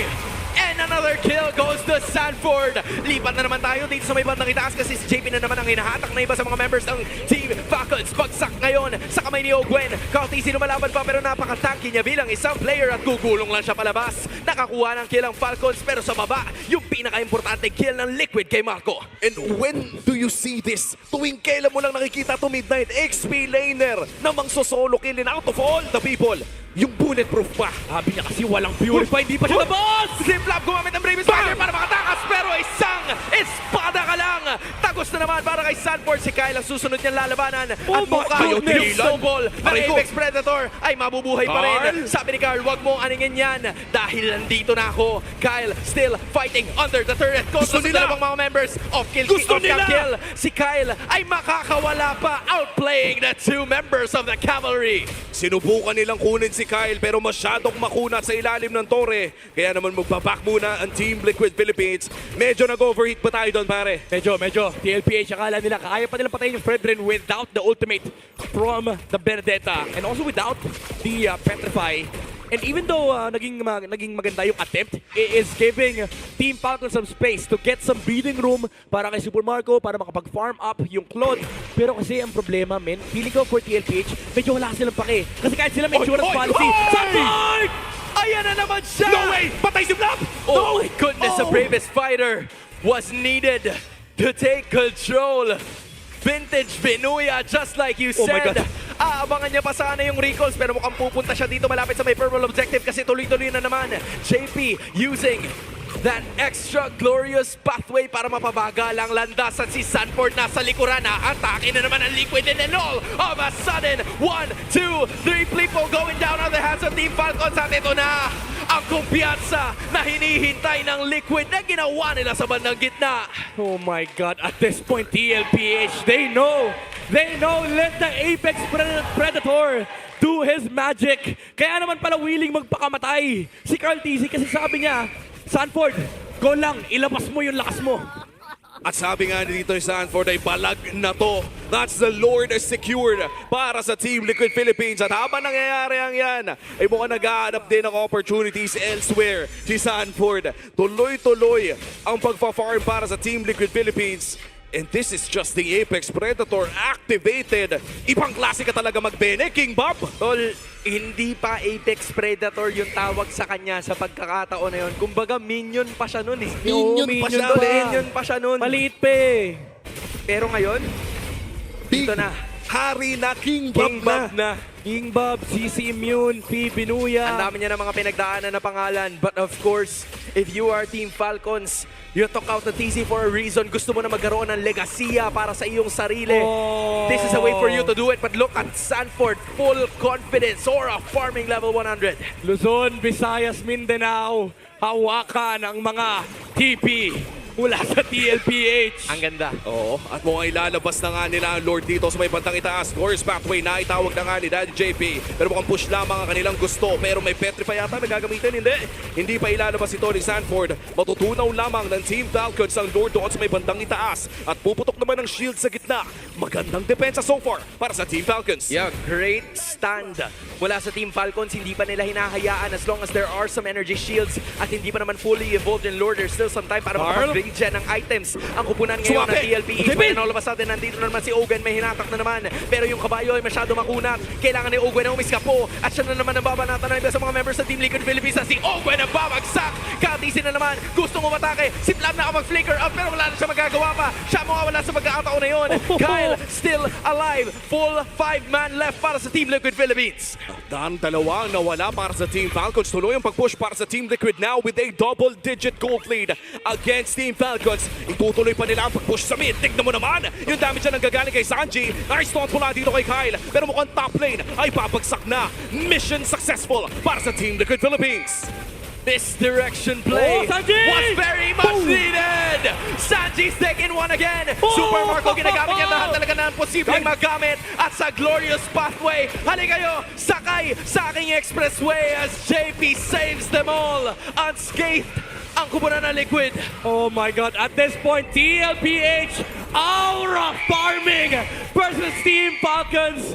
And another kill goes to Sanford. Lipat na naman tayo dito sa may bandang itaas kasi si JP na naman ang hinahatak na iba sa mga members ng Team Falcons. Bagsak ngayon sa kamay ni Ogwen. Carl TC lumalaban pa pero napaka-tanky niya bilang isang player at gugulong lang siya palabas. Nakakuha ng kill ang Falcons pero sa baba, yung pinaka-importante kill ng Liquid kay Marco. And when do you see this? Tuwing kailan mo lang nakikita to Midnight XP laner na mangsosolo kill out of all the people. Yung bulletproof pa. Sabi niya kasi walang purify, hindi pa siya labas! Zipflap gumamit ng Brave Spider para makatakas pero isang espada ka lang. Tagos na naman para kay Sanford. Si Kyle ang susunod niyang lalabanan. At mukhang yung snowball ng Apex Predator ay mabubuhay pa rin. Sabi ni Carl, wag mo aningin yan dahil nandito na ako. Kyle still fighting under the turret. Gusto nila dalawang mga members of Kill. Si Kyle ay makakawala pa, outplaying the two members of the cavalry. Sinubukan nilang kunin si Kyle pero masyadong makunat sa ilalim ng tore. Kaya naman magbaback muna ang Team Liquid Philippines. Medyo nag-overheat pa tayo doon, pare. Medyo. TLPH, akala nila kaya pa nilang patayin yung Fredrin without the ultimate from the Benedetta. And also without the Petrify. And even though naging maganda yung attempt, it is giving Team Falcon some space to get some breathing room para kay Super Marco, para makapag-farm up yung Claude. Pero kasi ang problema, men, feeling ko for TLPH, medyo wala silang pake. Kasi kahit sila may insurance policy, Sanford! Ayan na naman siya! No way! Patay si Flap! Oh my goodness, the bravest fighter was needed to take control. Vintage Binuya, just like you Oh my said. God. Aabangan niya pa sana yung recalls pero mukhang pupunta siya dito malapit sa may purple objective kasi tuloy-tuloy na naman. JP using that extra glorious pathway para mapabagal ang landas at si Sanford nasa likuran na atake na naman ang Liquid and then all of a sudden 1, 2, 3 people going down on the hands of Team Falcons at ito na ang kumpiyansa na hinihintay ng Liquid na ginawa nila sa bandang gitna. Oh my God, at this point, TLPH, they know, let the Apex Predator do his magic. Kaya naman pala willing magpakamatay si Carl TC kasi sabi niya, Sanford, go lang, ilabas mo yung lakas mo. At sabi nga dito ni Sanford ay balag na to. That's the Lord secured para sa Team Liquid Philippines. At habang nangyayari ang yan, ay mukhang nag-a-adapt din ng opportunities elsewhere. Si Sanford, tuloy-tuloy ang pagpa-farm para sa Team Liquid Philippines. And this is just the Apex Predator activated. Ibang klase ka talaga magbene, King Bob. Tol, hindi pa Apex Predator yung tawag sa kanya sa pagkakataon na yun. Kumbaga, minion pa siya nun eh. Minion pa siya. Minion pa siya nun. Maliit pa eh. Pero ngayon, dito na. Hari na, King Bob na. King Bob, CC Immune, P. Binuya. Ang dami niya ng mga pinagdaanan na pangalan. But of course, if you are Team Falcons, you took out the TZ for a reason. Gusto mo na magkaroon ng legasiya para sa iyong sarili. This is a way for you to do it. But look at Sanford, full confidence or a farming level 100. Luzon, Visayas, Mindanao, hawakan ang mga TP mula sa TLPH. Ang ganda. Oo, at mukhang ilalabas na nga nila ang Lord dito sa may bantang itaas. Course pathway na itawag na nga ni Daddy JP. Pero mukhang push lamang ang kanilang gusto. Pero may Petrify yata na gagamitin. Hindi pa ilalabas ito ni Sanford. Matutunaw lamang ng Team Falcons ang Lord doon sa may bantang itaas. At puputok naman ng shield sa gitna. Magandang depensa so far para sa Team Falcons. Yeah, great stand mula sa Team Falcons. Hindi pa nila hinahayaan as long as there are some energy shields at hindi pa naman fully evolved in Lord. There's still some time para makapag-bring gen ng items. Ang kupunan ngayon ng TLPH. And all of a sudden, nandito na naman si Owen. May hinatak na naman. Pero yung kabayo ay masyado makunat. Kailangan ni Owen na umiskapo. At siya na naman ang babanatan na iba sa mga members sa Team Liquid Philippines. Si Owen ang babagsak. Katisi na naman. Gustong umatake. Si Flab na mag-flicker up pero wala na siya magagawa pa. Siya mawawala sa pagkakataon na yun. Kyle still alive. Full 5-man left para sa Team Liquid Philippines. Dan dalawang nawala para sa Team Falcons. Tuloy ang pag-push para sa Team Liquid now with a double-digit gold lead against Team Falcons. Itutuloy pa nila ang pag-push sa mid. Tignan mo naman, yung damage na nanggagaling kay Sanji. Nice taunt mula dito kay Kyle. Pero mukhang top lane ay babagsak na. Mission successful para sa Team Liquid Philippines. Misdirection play Oh, Sanji! was very much Boom! needed. Sanji's taking one again. Oh! Super Marco ginagamit niya lahat talaga ng posibleng magamit. At sa glorious pathway, halika kayo, sakay sa aking expressway as JP saves them all. Unscathed ang kubunan ng Liquid. Oh my God, at this point, TLPH, Aura Farming versus Team Falcons.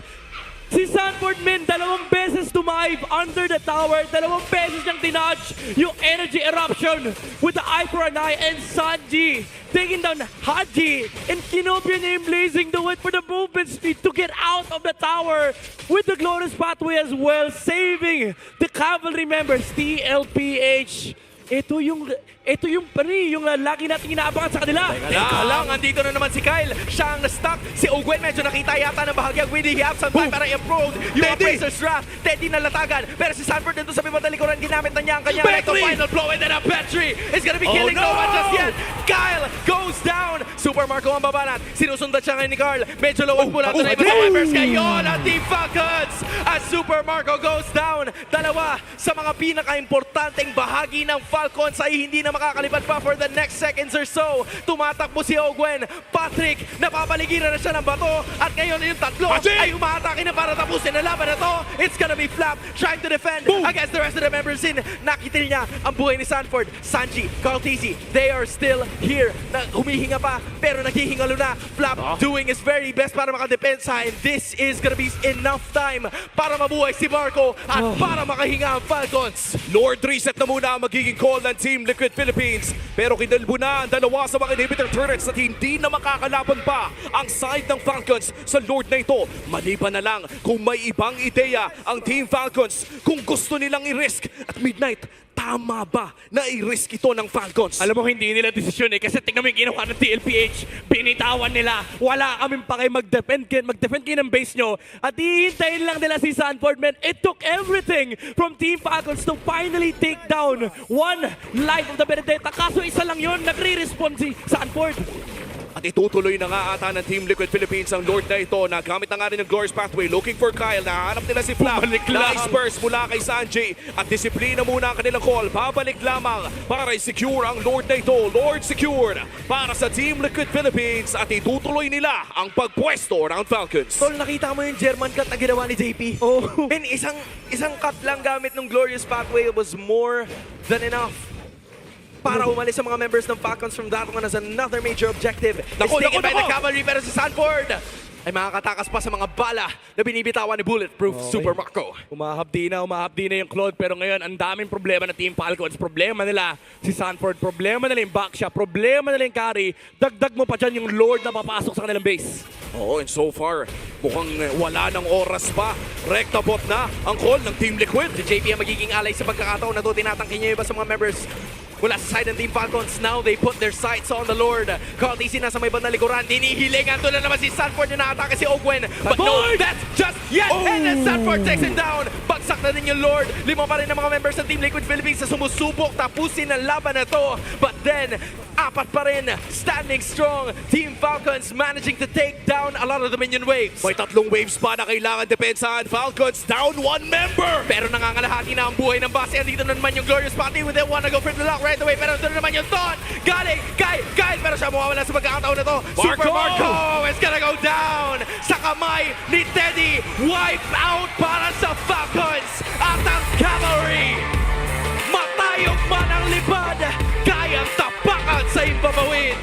Si Sanford Min, 2 beses tumive under the tower, 2 beses niyang dinodge yung energy eruption with the eye for an eye, and Sanji taking down Haji, and kinopia niya yung Blazing the Wit for the movement speed to get out of the tower with the glorious pathway as well, saving the cavalry members, TLPH. Ito yung lagi natin inaabangan sa kanila. Teka lang, andito na naman si Kyle. Siya ang na-stuck. Si Ogwen medyo nakita yata ng bahagyang Winnie He have some time para i-improve yung Oppressor's Wrath. Teddy na latagan. Pero si Sanford dito sa bibang talikuran, ginamit na niya ang kanyang electro final blow, and then a Petri is gonna be killing no one just yet. Kyle goes down. Super Marco ang babanat. Sinusundan siya ngayon ni Carl. Medyo low po natin na iba sa Vipers. Ngayon ang Team Falcons as Super Marco goes down. Dalawa sa mga pinaka-importanteng bahagi ng Falcons ay hindi na makakalipad pa for the next seconds or so. Tumatakbo si Ogwen. Patrick, napapaligiran na siya ng bato. At ngayon yung tatlo ay umaatake na para tapusin ang laban na to. It's gonna be Flap trying to defend against the rest of the members in. Nakitil niya ang buhay ni Sanford. Sanji, Carl Tizzy, they are still here. Humihinga pa, pero naghihingalo na. Flap doing his very best para makadepensa, and this is gonna be enough time para mabuhay si Marco at para makahinga ang Falcons. Lord reset na muna ang magiging call ng Team Liquid Philippines. Pero kinalbo na ang 2 sa mga inhibitor turrets at hindi na makakalaban pa ang side ng Falcons sa Lord na ito. Maliban na lang kung may ibang ideya ang Team Falcons kung gusto nilang i-risk. At Midnight, tama ba na i-risk ito ng Falcons? Alam mo, hindi nila desisyon kasi tingnan mo yung ginawa ng TLPH. Binitawan nila. Wala kaming pakay mag-defend kayo ng base nyo. At hihintayin lang nila si Sanford, man. It took everything from Team Falcons to finally take down one life of the Benedetta. Kaso isa lang yun, nagre-respond si Sanford. At itutuloy na nga ata ng Team Liquid Philippines ang Lord na ito. Nagamit na nga rin ng Glorious Pathway. Looking for Kyle. Nahanap nila si Flap. Nice burst mula kay Sanji. At disiplina muna ang kanilang call. Babalik lamang para i-secure ang Lord na ito. Lord secured para sa Team Liquid Philippines. At itutuloy nila ang pagpwesto ng Falcons. Tol, nakita mo yung German cut na ginawa ni JP? Oh. And isang cut lang gamit ng Glorious Pathway was more than enough para umalis sa mga members ng Falcons from that one as another major objective. It's taken by the cavalry, pero si Sanford ay makakatakas pa sa mga bala na binibitawan ni Bulletproof Super Marco. Umahapdi na yung Claude, pero ngayon ang daming problema na Team Falcons. Problema nila si Sanford, problema nila yung backshot, problema nila yung carry. Dagdag mo pa dyan yung Lord na papasok sa kanilang base. Oo, and so far, mukhang wala ng oras pa. Rekta bot na ang call ng Team Liquid. Si JP ang magiging alay sa pagkakataon na ito. Tinatangkin niya iba sa mga members mula sa side ng Team Falcons. Now they put their sights on the Lord. Carl TC nasa may bandang likuran. Dinihilingan doon na naman si Sanford yung naatake si Ogwen. But no, that's just yet. And then Sanford takes him down. Bagsak na din yung Lord. 5 pa rin ang mga members ng Team Liquid Philippines na sumusubok tapusin ang laban na to. But then, 4 pa rin. Standing strong. Team Falcons managing to take down a lot of the minion waves. May 3 waves pa na kailangan depensahan. Falcons down 1 member. Pero nangangalahati na ang buhay ng base. Andito na naman yung Glorious Party. They wanna go for the lock right away. Pero ito na naman yung thought. Galing kay Kyle. Pero siya mawawala sa pagkakataon na to. Super Marco is gonna go down sa kamay ni Teddy. Wipe out para sa Falcons. At ang cavalry, matayog man ang lipad, kayang tapakan sa impapawid.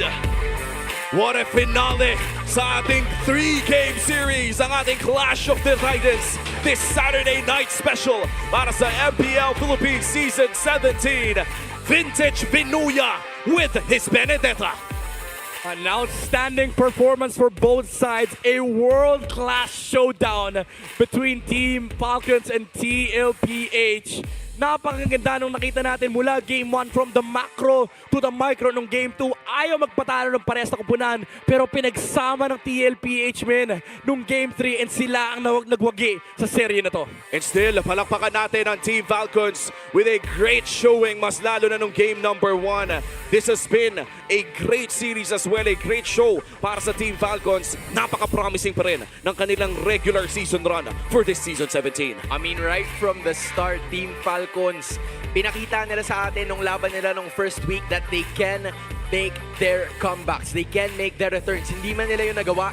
What a finale sa ating 3-game series, ang ating Clash of the Titans this Saturday night special para sa MPL Philippines Season 17. Vintage Vinuya with his Benedetta. An outstanding performance for both sides. A world-class showdown between Team Falcons and TLPH. Napakaganda nung nakita natin mula Game 1 from the macro to the micro nung Game 2. ayaw magpatalo ng parehas na kupunan, pero pinagsama ng TLPH men nung Game 3 and sila ang nagwagi sa serye na to. And still, palakpakan natin ang Team Falcons with a great showing, mas lalo na nung game number 1. This has been a great series as well, a great show para sa Team Falcons. Napaka-promising pa rin ng kanilang regular season run for this Season 17. I mean, right from the start, Team Falcons, pinakita nila sa atin nung laban nila nung first week that they can make their comebacks. They can make their returns. Hindi man nila yung nagawa